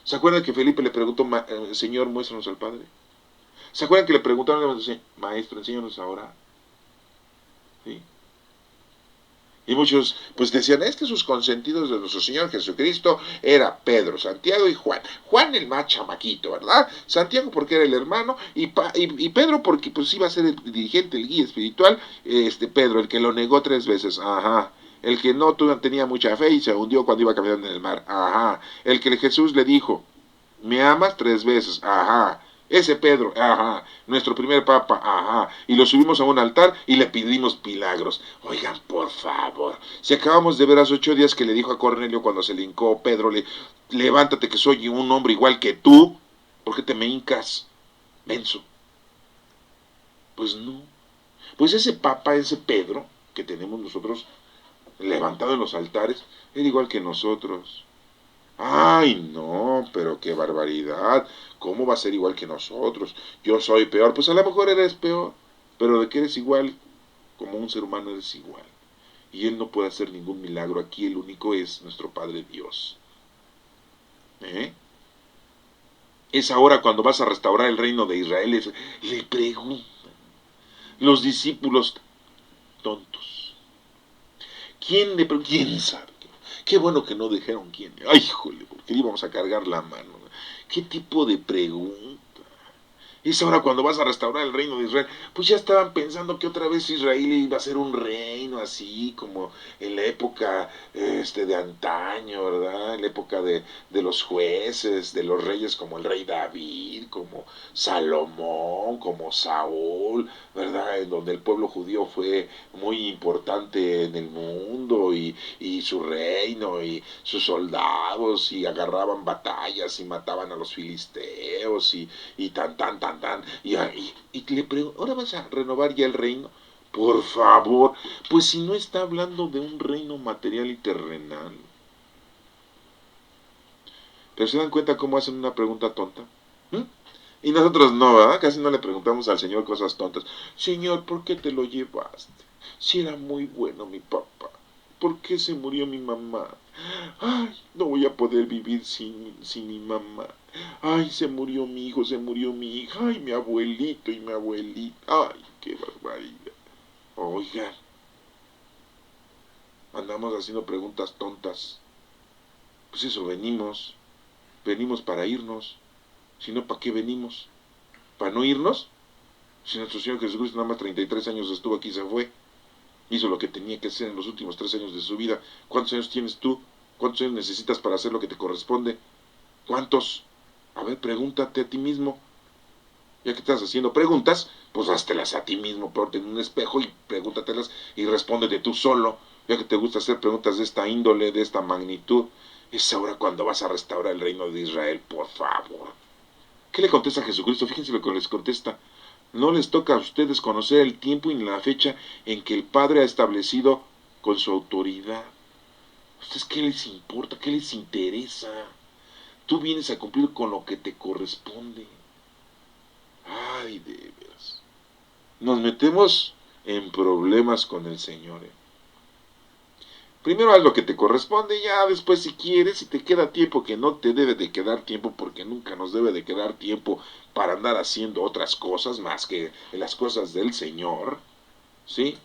A: ¿Se acuerdan que Felipe le preguntó, Señor, muéstranos al Padre? ¿Se acuerdan que le preguntaron, Maestro, enséñanos a orar? ¿Sí? Y muchos pues decían, es que sus consentidos de nuestro Señor Jesucristo era Pedro, Santiago y Juan. Juan el más chamaquito, ¿verdad? Santiago porque era el hermano y Pedro porque pues iba a ser el dirigente, el guía espiritual. Pedro, el que lo negó 3 veces, ajá. El que no tenía mucha fe y se hundió cuando iba caminando en el mar, ajá. El que Jesús le dijo, ¿me amas? 3 veces, ajá. Ese Pedro, ajá, nuestro primer papa, ajá, y lo subimos a un altar y le pedimos milagros. Oigan, por favor, si acabamos de ver hace 8 días que le dijo a Cornelio cuando se le hincó Pedro, levántate que soy un hombre igual que tú, ¿por qué te me hincas, menso? Pues no, pues ese papa, ese Pedro que tenemos nosotros levantado en los altares, era igual que nosotros. Ay, no, pero qué barbaridad. ¿Cómo va a ser igual que nosotros? Yo soy peor. Pues a lo mejor eres peor, pero de que eres igual, como un ser humano eres igual. Y Él no puede hacer ningún milagro. Aquí el único es nuestro Padre Dios. ¿Eh? Es ahora cuando vas a restaurar el reino de Israel. Le preguntan los discípulos tontos. ¿Quién sabe? Qué bueno que no dijeron quién. Ay, híjole, porque íbamos a cargar la mano. ¿Qué tipo de pregunta? Es ahora cuando vas a restaurar el reino de Israel. Pues ya estaban pensando que otra vez Israel iba a ser un reino así como en la época de antaño, ¿verdad? En la época de los jueces, de los reyes como el rey David, como Salomón, como Saúl, ¿verdad? En donde el pueblo judío fue muy importante en el mundo y su reino y sus soldados y agarraban batallas y mataban a los filisteos y tan, y le pregunto, ¿ahora vas a renovar ya el reino? Por favor, pues si no está hablando de un reino material y terrenal. Pero se dan cuenta cómo hacen una pregunta tonta. ¿Mm? Y nosotros no, ¿verdad? Casi no le preguntamos al Señor cosas tontas. Señor, ¿por qué te lo llevaste? Si era muy bueno mi papá. ¿Por qué se murió mi mamá? Ay, no voy a poder vivir sin mi mamá. Ay, se murió mi hijo, se murió mi hija. Ay, mi abuelito y mi abuelita. Ay, qué barbaridad. Oiga, andamos haciendo preguntas tontas. Pues eso venimos. Venimos para irnos. Si no, ¿para qué venimos? ¿Para no irnos? Si nuestro Señor Jesucristo nada más 33 años estuvo aquí y se fue. Hizo lo que tenía que hacer en los últimos 3 años de su vida. ¿Cuántos años tienes tú? ¿Cuántos años necesitas para hacer lo que te corresponde? ¿Cuántos? A ver, pregúntate a ti mismo. Ya que estás haciendo preguntas, pues háztelas a ti mismo, ponte en un espejo y pregúntatelas y respóndete tú solo. Ya que te gusta hacer preguntas de esta índole, de esta magnitud, es ahora cuando vas a restaurar el reino de Israel, por favor. ¿Qué le contesta a Jesucristo? Fíjense lo que les contesta. No les toca a ustedes conocer el tiempo y la fecha en que el Padre ha establecido con su autoridad. ¿A ustedes qué les importa? ¿Qué les interesa? Tú vienes a cumplir con lo que te corresponde. Ay, de veras. Nos metemos en problemas con el Señor. Primero haz lo que te corresponde, ya después si quieres, si te queda tiempo, que no te debe de quedar tiempo, porque nunca nos debe de quedar tiempo para andar haciendo otras cosas más que las cosas del Señor, ¿sí?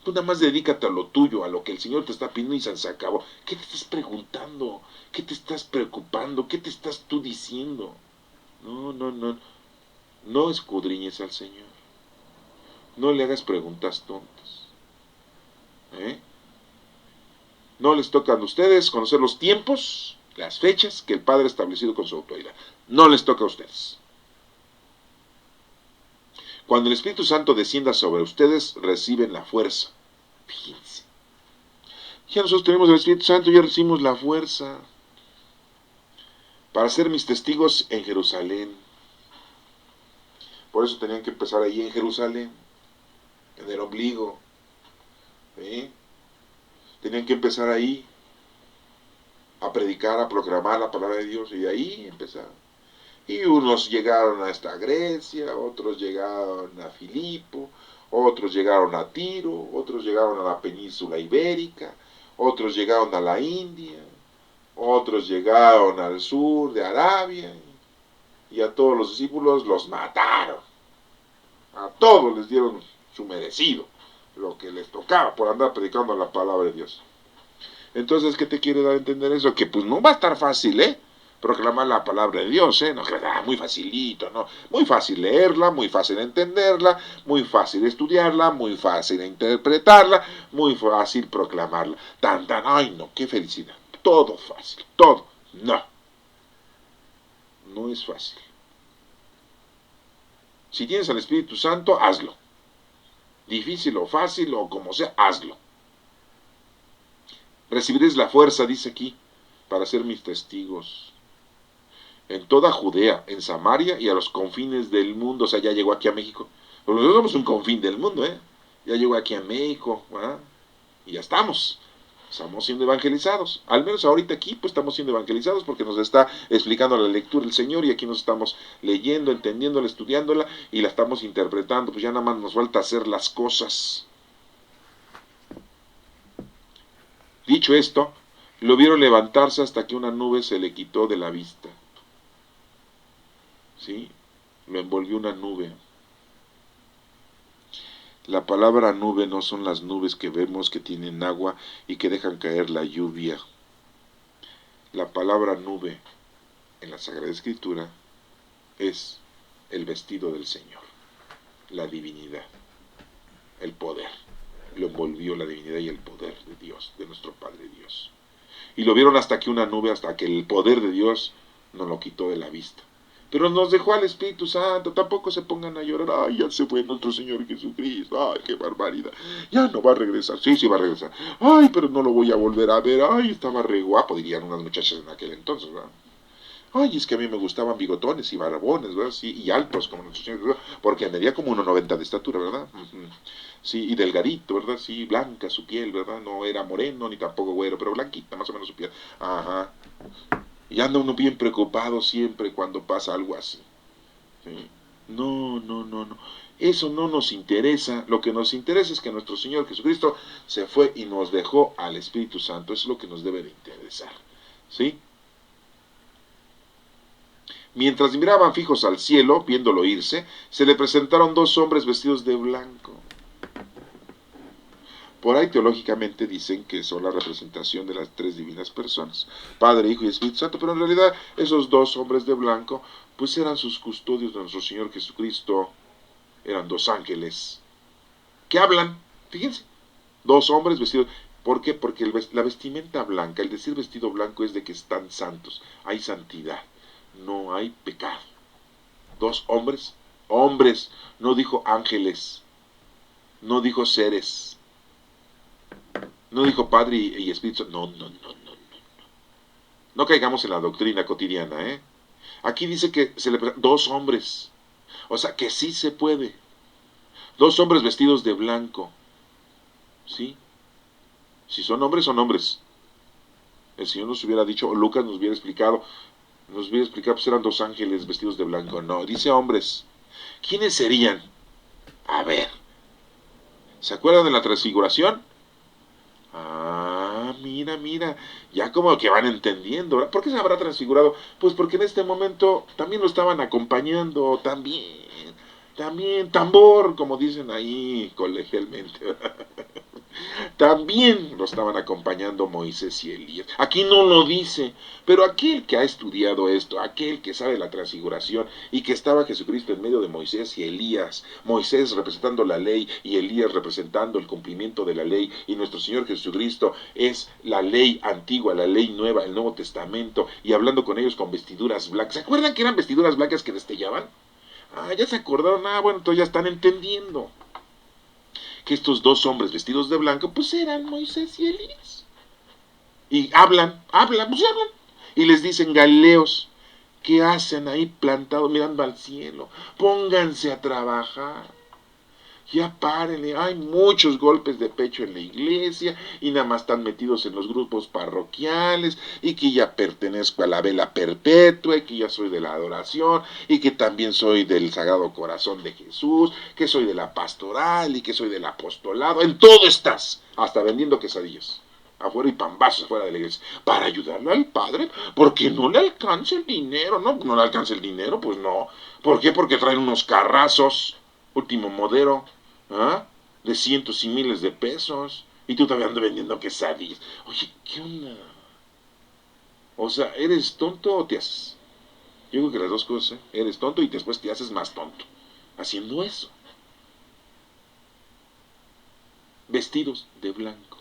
A: Tú nada más dedícate a lo tuyo, a lo que el Señor te está pidiendo y se acabó. ¿Qué te estás preguntando? ¿Qué te estás preocupando? ¿Qué te estás tú diciendo? No, no, no. No escudriñes al Señor. No le hagas preguntas tontas. ¿Eh? No les tocan a ustedes conocer los tiempos, las fechas que el Padre ha establecido con su autoridad. No les toca a ustedes. Cuando el Espíritu Santo descienda sobre ustedes, reciben la fuerza. Fíjense. Ya nosotros tenemos el Espíritu Santo, ya recibimos la fuerza para ser mis testigos en Jerusalén. Por eso tenían que empezar ahí en Jerusalén, en el ombligo. ¿Sí? Tenían que empezar ahí a predicar, a proclamar la palabra de Dios y de ahí empezar. Y unos llegaron hasta Grecia, otros llegaron a Filipo, otros llegaron a Tiro, otros llegaron a la península ibérica, otros llegaron a la India, otros llegaron al sur de Arabia, y a todos los discípulos los mataron. A todos les dieron su merecido. lo que les tocaba por andar predicando la palabra de Dios. Entonces, ¿qué te quiere dar a entender eso? Que pues no va a estar fácil, proclamar la palabra de Dios, no, muy facilito, no, muy fácil leerla, muy fácil entenderla, muy fácil estudiarla, muy fácil interpretarla, muy fácil proclamarla. Ay no, qué felicidad, todo fácil, todo, no, no es fácil. Si tienes al Espíritu Santo, hazlo. Difícil o fácil o como sea, hazlo. Recibiréis la fuerza, dice aquí, para ser mis testigos en toda Judea, en Samaria y a los confines del mundo. O sea, ya llegó aquí a México. Pero nosotros somos un confín del mundo, Ya llegó aquí a México, ¿verdad? Y ya estamos. Estamos siendo evangelizados. Al menos ahorita aquí, pues estamos siendo evangelizados porque nos está explicando la lectura el Señor y aquí nos estamos leyendo, entendiéndola, estudiándola y la estamos interpretando. Pues ya nada más nos falta hacer las cosas. Dicho esto, lo vieron levantarse hasta que una nube se le quitó de la vista. ¿Sí? Lo envolvió una nube. La palabra nube no son las nubes que vemos que tienen agua y que dejan caer la lluvia. La palabra nube en la Sagrada Escritura es el vestido del Señor, la divinidad, el poder. Lo envolvió la divinidad y el poder de Dios, de nuestro Padre Dios. Y lo vieron hasta que una nube, hasta que el poder de Dios nos lo quitó de la vista. Pero nos dejó al Espíritu Santo, tampoco se pongan a llorar, ay, ya se fue nuestro Señor Jesucristo, ay, qué barbaridad, ya no va a regresar, sí va a regresar, ay, pero no lo voy a volver a ver, ay, estaba re guapo, dirían unas muchachas en aquel entonces, ¿verdad? Ay, es que a mí me gustaban bigotones y barbones, ¿verdad? Sí, y altos como nuestro Señor, ¿verdad? Porque medía como 1,90 de estatura, ¿verdad? Sí, y delgadito, ¿verdad? Sí, blanca su piel, ¿verdad? No era moreno ni tampoco güero, pero blanquita más o menos su piel. Ajá. Y anda uno bien preocupado siempre cuando pasa algo así. ¿Sí? No, no, no, no. Eso no nos interesa. Lo que nos interesa es que nuestro Señor Jesucristo se fue y nos dejó al Espíritu Santo. Eso es lo que nos debe de interesar. ¿Sí? Mientras miraban fijos al cielo, viéndolo irse, se le presentaron dos hombres vestidos de blanco. Por ahí teológicamente dicen que son la representación de las tres divinas personas, Padre, Hijo y Espíritu Santo, pero en realidad esos dos hombres de blanco pues eran sus custodios de nuestro Señor Jesucristo, eran dos ángeles que hablan, fíjense, dos hombres vestidos. ¿Por qué? Porque la vestimenta blanca, el decir vestido blanco es de que están santos, hay santidad, no hay pecado. Dos hombres, hombres, no dijo ángeles, no dijo seres, no dijo Padre y Espíritu. No, no, no, no. No caigamos en la doctrina cotidiana, Aquí dice que se le dos hombres. O sea, que sí se puede. Dos hombres vestidos de blanco. ¿Sí? Si son hombres, son hombres. El Señor nos hubiera dicho, o Lucas nos hubiera explicado, pues eran dos ángeles vestidos de blanco. No, dice hombres. ¿Quiénes serían? A ver. ¿Se acuerdan de la transfiguración? Ah, mira, mira, ya como que van entendiendo, ¿verdad? ¿Por qué se habrá transfigurado? Pues porque en este momento también lo estaban acompañando, también, tambor, como dicen ahí colegialmente, ¿verdad? También lo estaban acompañando Moisés y Elías. Aquí no lo dice, pero aquel que ha estudiado esto, aquel que sabe la transfiguración y que estaba Jesucristo en medio de Moisés y Elías, Moisés representando la ley y Elías representando el cumplimiento de la ley, y nuestro Señor Jesucristo es la ley antigua, la ley nueva, el Nuevo Testamento, y hablando con ellos con vestiduras blancas. ¿Se acuerdan que eran vestiduras blancas que destellaban? Ah, ya se acordaron, bueno, entonces ya están entendiendo que estos dos hombres vestidos de blanco, pues eran Moisés y Elías. Y pues hablan. Y les dicen, Galileos, ¿qué hacen ahí plantados mirando al cielo? Pónganse a trabajar. Ya párenle, hay muchos golpes de pecho en la iglesia y nada más están metidos en los grupos parroquiales y que ya pertenezco a la vela perpetua y que ya soy de la adoración y que también soy del Sagrado Corazón de Jesús, que soy de la pastoral y que soy del apostolado. En todo estás, hasta vendiendo quesadillas afuera y pambazos afuera de la iglesia, para ayudarle al Padre, porque no le alcanza el dinero, no le alcanza el dinero, pues no. ¿Por qué? Porque traen unos carrazos, último modelo, ¿ah? de cientos y miles de pesos. Y tú todavía andas vendiendo quesadillas. Oye, ¿qué onda? O sea, ¿eres tonto o te haces? Yo creo que las dos cosas, ¿eh? Eres tonto y después te haces más tonto haciendo eso. Vestidos de blanco.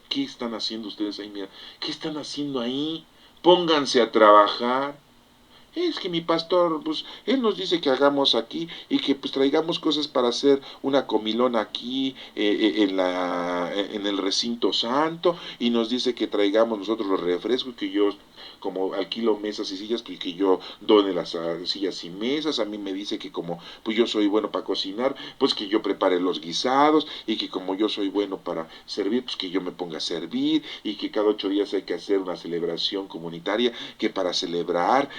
A: ¿Qué están haciendo ustedes ahí? Mira, ¿qué están haciendo ahí? Pónganse a trabajar. Es que mi pastor, pues, él nos dice que hagamos aquí y que pues traigamos cosas para hacer una comilona aquí en el recinto santo y nos dice que traigamos nosotros los refrescos, que yo como alquilo mesas y sillas, que yo done las sillas y mesas. A mí me dice que como pues yo soy bueno para cocinar, pues que yo prepare los guisados y que como yo soy bueno para servir, pues que yo me ponga a servir y que cada 8 días hay que hacer una celebración comunitaria, que para celebrar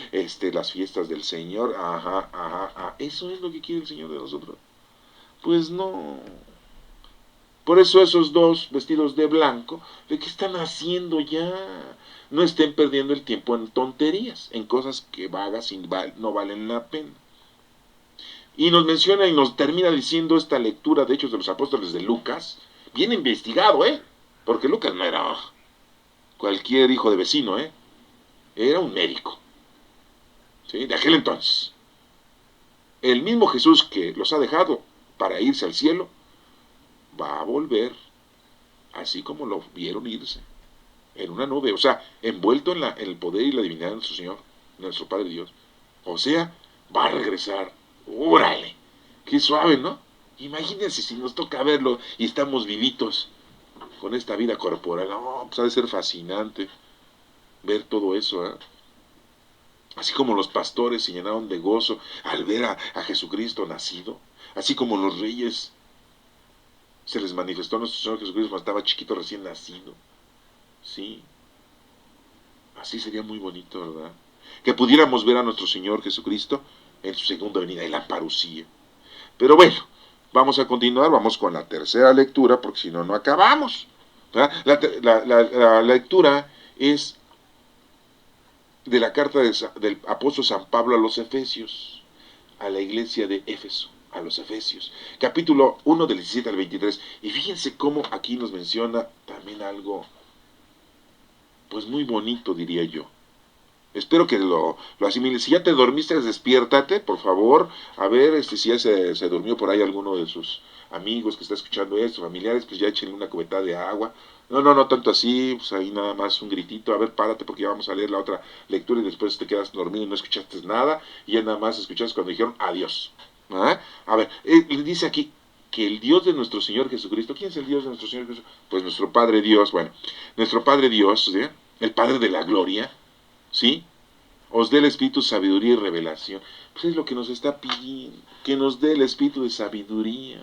A: las fiestas del Señor. Ajá, ajá, ajá. Eso es lo que quiere el Señor de nosotros. Pues no. Por eso esos dos vestidos de blanco, ¿de qué están haciendo ya? No estén perdiendo el tiempo en tonterías, en cosas que vagas y no valen la pena. Y nos menciona y nos termina diciendo esta lectura de Hechos de los Apóstoles de Lucas, bien investigado, ¿eh? Porque Lucas no era cualquier hijo de vecino, ¿eh? Era un médico, ¿sí? De aquel entonces. El mismo Jesús que los ha dejado para irse al cielo, va a volver, así como lo vieron irse, en una nube, o sea, envuelto en el poder y la divinidad de nuestro Señor, nuestro Padre Dios. O sea, va a regresar. ¡Órale! ¡Qué suave!, ¿no? Imagínense si nos toca verlo y estamos vivitos con esta vida corporal. No, pues ha de ser fascinante ver todo eso, ¿eh? Así como los pastores se llenaron de gozo al ver a Jesucristo nacido, así como los reyes se les manifestó a nuestro Señor Jesucristo cuando estaba chiquito recién nacido. Sí, así sería muy bonito, ¿verdad? Que pudiéramos ver a nuestro Señor Jesucristo en su segunda venida, en la parucía. Pero bueno, vamos a continuar, vamos con la tercera lectura, porque si no, no acabamos. La lectura es de la carta del apóstol San Pablo a los Efesios, a la iglesia de Éfeso, a los Efesios, capítulo 1 del 17 al 23. Y fíjense cómo aquí nos menciona también algo, pues muy bonito, diría yo. Espero que lo asimiles. Si ya te dormiste, despiértate, por favor. A ver, si ya se durmió por ahí alguno de sus amigos que está escuchando esto, familiares, pues ya échenle una cubeta de agua. No, no, no tanto así, pues ahí nada más un gritito. A ver, párate porque ya vamos a leer la otra lectura y después te quedas dormido y no escuchaste nada. Y ya nada más escuchaste cuando dijeron adiós. ¿Ah? A ver, dice aquí que el Dios de nuestro Señor Jesucristo, ¿quién es el Dios de nuestro Señor Jesucristo? Pues nuestro Padre Dios, bueno, nuestro Padre Dios, ¿sí? El Padre de la Gloria, ¿sí? Os dé el espíritu de sabiduría y revelación. Pues es lo que nos está pidiendo, que nos dé el espíritu de sabiduría.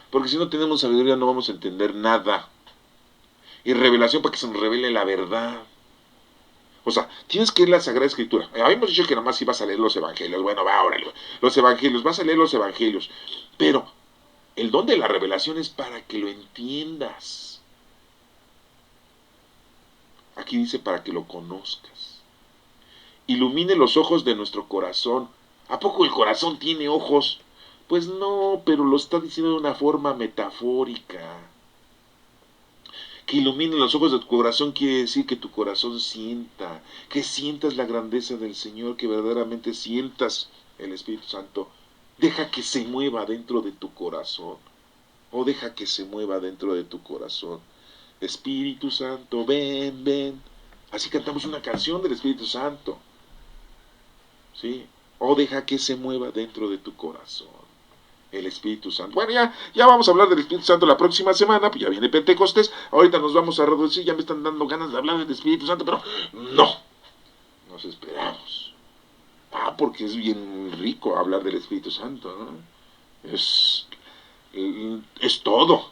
A: Porque si no tenemos sabiduría no vamos a entender nada. Y revelación para que se nos revele la verdad. O sea, tienes que ir a la Sagrada Escritura. Habíamos dicho que nada más ibas a leer los evangelios. Bueno, va, órale. Los evangelios, vas a leer los evangelios. Pero el don de la revelación es para que lo entiendas. Aquí dice para que lo conozcas. Ilumine los ojos de nuestro corazón. ¿A poco el corazón tiene ojos? Pues no, pero lo está diciendo de una forma metafórica. Que ilumine los ojos de tu corazón quiere decir que tu corazón sienta, que sientas la grandeza del Señor, que verdaderamente sientas el Espíritu Santo. Deja que se mueva dentro de tu corazón. O deja que se mueva dentro de tu corazón. Espíritu Santo, ven, ven. Así cantamos una canción del Espíritu Santo. ¿Sí? O deja que se mueva dentro de tu corazón el Espíritu Santo. Bueno, ya vamos a hablar del Espíritu Santo la próxima semana, pues ya viene Pentecostés. Ahorita nos vamos a reducir, ya me están dando ganas de hablar del Espíritu Santo, pero no, nos esperamos. Porque es bien rico hablar del Espíritu Santo, ¿no? Es todo.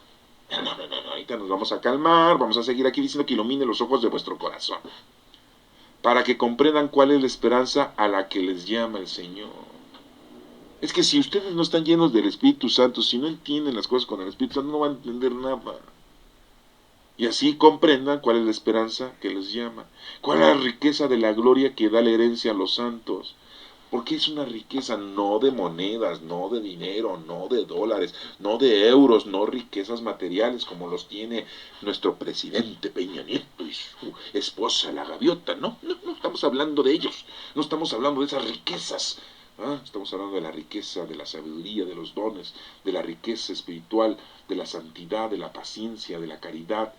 A: No, ahorita nos vamos a calmar, vamos a seguir aquí diciendo que ilumine los ojos de vuestro corazón, para que comprendan cuál es la esperanza a la que les llama el Señor. Es que si ustedes no están llenos del Espíritu Santo, si no entienden las cosas con el Espíritu Santo, no van a entender nada. Y así comprendan cuál es la esperanza que les llama, cuál es la riqueza de la gloria que da la herencia a los santos. Porque es una riqueza no de monedas, no de dinero, no de dólares, no de euros, no riquezas materiales como los tiene nuestro presidente Peña Nieto y su esposa la gaviota. No, no, no estamos hablando de ellos, no estamos hablando de esas riquezas. Estamos hablando de la riqueza, de la sabiduría, de los dones, de la riqueza espiritual, de la santidad, de la paciencia, de la caridad,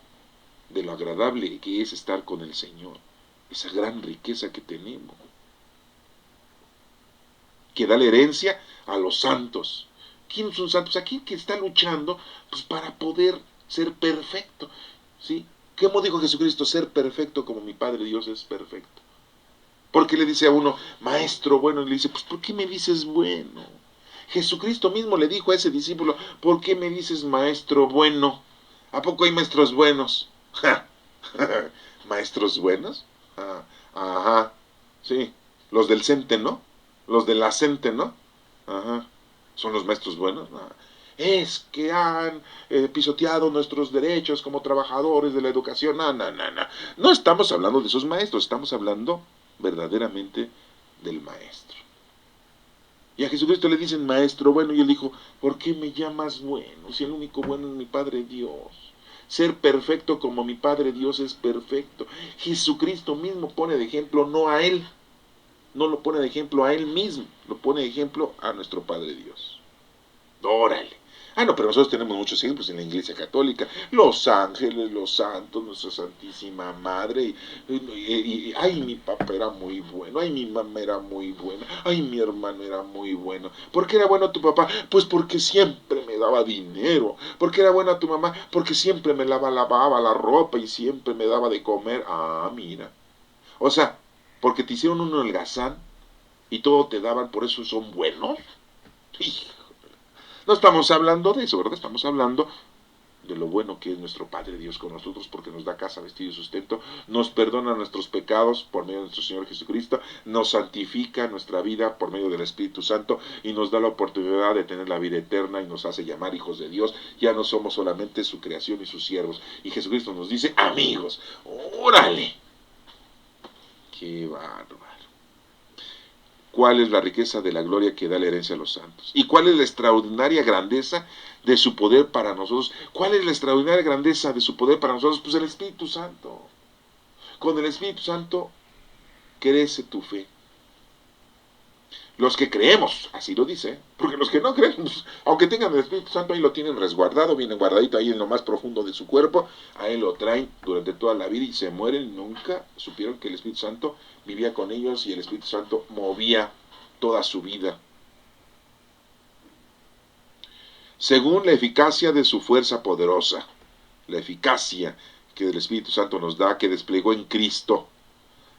A: de lo agradable que es estar con el Señor. Esa gran riqueza que tenemos, que da la herencia a los santos. ¿Quién es un santo? Pues aquel que está luchando pues, para poder ser perfecto. ¿Sí? ¿Cómo dijo Jesucristo? Ser perfecto como mi Padre Dios es perfecto. Porque le dice a uno, maestro bueno, y le dice, pues ¿por qué me dices bueno? Jesucristo mismo le dijo a ese discípulo, ¿por qué me dices maestro bueno? ¿A poco hay maestros buenos? Ja, ¿maestros buenos? Ajá, sí, los del CENTE, ¿no? Los de la CENTE, ¿no? Ajá, ¿son los maestros buenos? Es que han pisoteado nuestros derechos como trabajadores de la educación. No, no, no, no. No estamos hablando de esos maestros, estamos hablando verdaderamente del maestro. Y a Jesucristo le dicen maestro bueno, y él dijo, ¿por qué me llamas bueno? Si el único bueno es mi Padre Dios. Ser perfecto como mi Padre Dios es perfecto. Jesucristo mismo pone de ejemplo no a él, no lo pone de ejemplo a él mismo, lo pone de ejemplo a nuestro Padre Dios. Órale. No, pero nosotros tenemos muchos ejemplos en la Iglesia Católica. Los ángeles, los santos, nuestra Santísima Madre. Ay, mi papá era muy bueno. Ay, mi mamá era muy buena. Ay, mi hermano era muy bueno. ¿Por qué era bueno tu papá? Pues porque siempre me daba dinero. ¿Por qué era buena tu mamá? Porque siempre me lavaba la ropa y siempre me daba de comer. Mira. O sea, porque te hicieron un holgazán y todo te daban, por eso son buenos. No estamos hablando de eso, ¿verdad? Estamos hablando de lo bueno que es nuestro Padre Dios con nosotros, porque nos da casa, vestido y sustento, nos perdona nuestros pecados por medio de nuestro Señor Jesucristo, nos santifica nuestra vida por medio del Espíritu Santo y nos da la oportunidad de tener la vida eterna y nos hace llamar hijos de Dios. Ya no somos solamente su creación y sus siervos. Y Jesucristo nos dice, amigos, órale. Qué bárbaro. ¿Cuál es la riqueza de la gloria que da la herencia a los santos? ¿Y cuál es la extraordinaria grandeza de su poder para nosotros? ¿Cuál es la extraordinaria grandeza de su poder para nosotros? Pues el Espíritu Santo. Con el Espíritu Santo crece tu fe. Los que creemos, así lo dice, porque los que no creen, pues, aunque tengan el Espíritu Santo, ahí lo tienen resguardado, viene guardadito ahí en lo más profundo de su cuerpo, ahí lo traen durante toda la vida y se mueren, nunca supieron que el Espíritu Santo vivía con ellos y el Espíritu Santo movía toda su vida. Según la eficacia de su fuerza poderosa, la eficacia que el Espíritu Santo nos da, que desplegó en Cristo,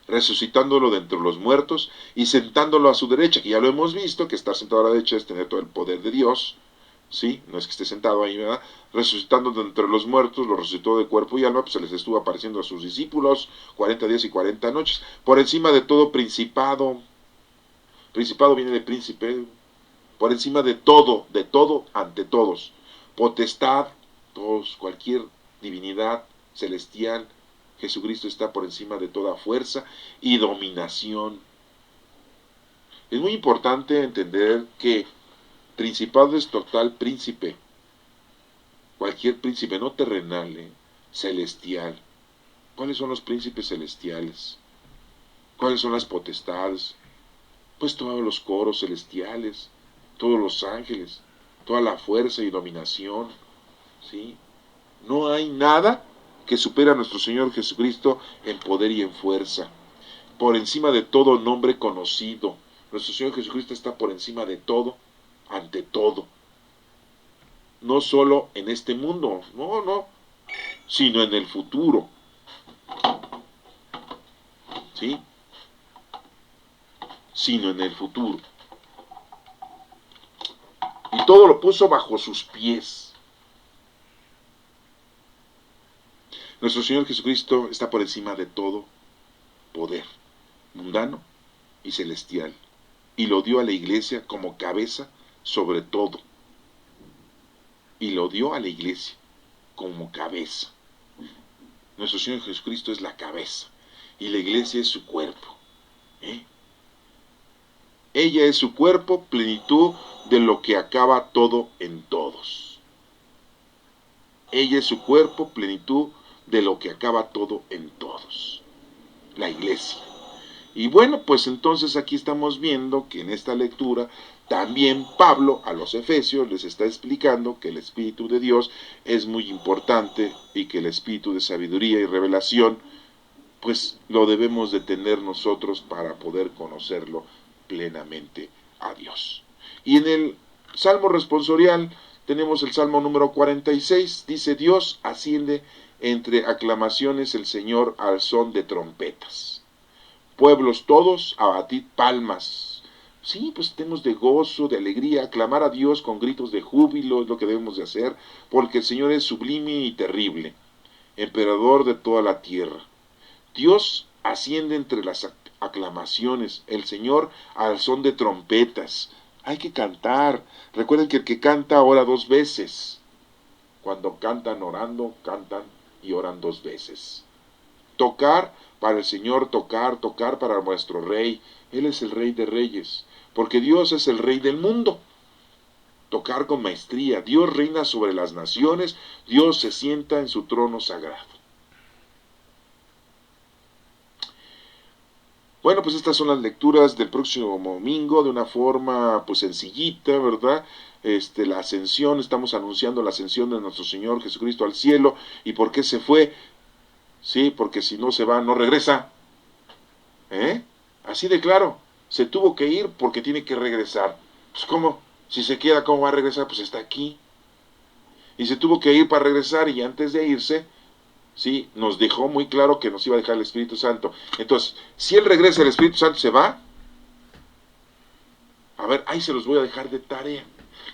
A: resucitándolo de entre los muertos y sentándolo a su derecha, que ya lo hemos visto, que estar sentado a la derecha es tener todo el poder de Dios, ¿sí? No es que esté sentado ahí, ¿verdad? Resucitando de entre los muertos, lo resucitó de cuerpo y alma, pues se les estuvo apareciendo a sus discípulos 40 días y 40 noches, por encima de todo principado. Principado viene de príncipe, por encima de todo, ante todos. Potestad, todos, cualquier divinidad celestial, Jesucristo está por encima de toda fuerza y dominación. Es muy importante entender que principado es total príncipe. Cualquier príncipe, no terrenal, celestial. ¿Cuáles son los príncipes celestiales? ¿Cuáles son las potestades? Pues todos los coros celestiales, todos los ángeles, toda la fuerza y dominación, ¿sí? No hay nada que supere a nuestro Señor Jesucristo en poder y en fuerza. Por encima de todo nombre conocido. Nuestro Señor Jesucristo está por encima de todo, ante todo. No solo en este mundo, no, sino en el futuro. ¿Sí? Sino en el futuro. Y todo lo puso bajo sus pies. Nuestro Señor Jesucristo está por encima de todo poder mundano y celestial, y lo dio a la iglesia como cabeza sobre todo, y lo dio a la iglesia como cabeza. Nuestro Señor Jesucristo es la cabeza, y la iglesia es su cuerpo. ¿Eh? Ella es su cuerpo, plenitud de lo que acaba todo en todos. Ella es su cuerpo, plenitud de lo que acaba todo en todos. La iglesia. Y bueno, pues entonces aquí estamos viendo que en esta lectura también Pablo a los Efesios les está explicando que el Espíritu de Dios es muy importante y que el Espíritu de sabiduría y revelación pues lo debemos de tener nosotros para poder conocerlo plenamente a Dios. Y en el Salmo responsorial tenemos el Salmo número 46, dice: Dios asciende entre aclamaciones, el Señor al son de trompetas. Pueblos todos, abatid palmas. Sí, pues tenemos de gozo, de alegría, aclamar a Dios con gritos de júbilo, es lo que debemos de hacer, porque el Señor es sublime y terrible, emperador de toda la tierra. Dios asciende entre las aclamaciones, el Señor al son de trompetas. Hay que cantar. Recuerden que el que canta ora dos veces. Cuando cantan orando, cantan y oran dos veces. Tocar para el Señor, tocar para nuestro Rey. Él es el Rey de Reyes, porque Dios es el Rey del mundo. Tocar con maestría. Dios reina sobre las naciones, Dios se sienta en su trono sagrado. Bueno, pues estas son las lecturas del próximo domingo, de una forma pues sencillita, ¿verdad? La ascensión, estamos anunciando la ascensión de nuestro Señor Jesucristo al cielo. ¿Y por qué se fue? Sí, porque si no se va, no regresa. ¿Eh? Así de claro, se tuvo que ir porque tiene que regresar. Pues ¿cómo? Si se queda, ¿cómo va a regresar? Pues está aquí. Y se tuvo que ir para regresar, y antes de irse, sí, nos dejó muy claro que nos iba a dejar el Espíritu Santo. Entonces, si Él regresa, el Espíritu Santo se va. A ver, ahí se los voy a dejar de tarea.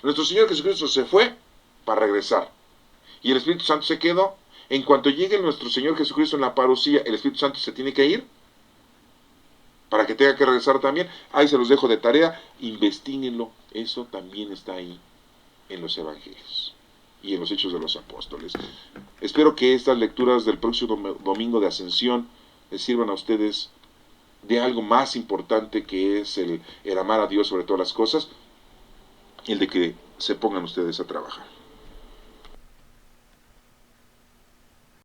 A: Nuestro Señor Jesucristo se fue para regresar. Y el Espíritu Santo se quedó. En cuanto llegue nuestro Señor Jesucristo en la parucía, el Espíritu Santo se tiene que ir para que tenga que regresar también. Ahí se los dejo de tarea. Investíguenlo. Eso también está ahí en los Evangelios y en los Hechos de los Apóstoles. Espero que estas lecturas del próximo domingo de Ascensión les sirvan a ustedes de algo más importante, que es el amar a Dios sobre todas las cosas, y el de que se pongan ustedes a trabajar.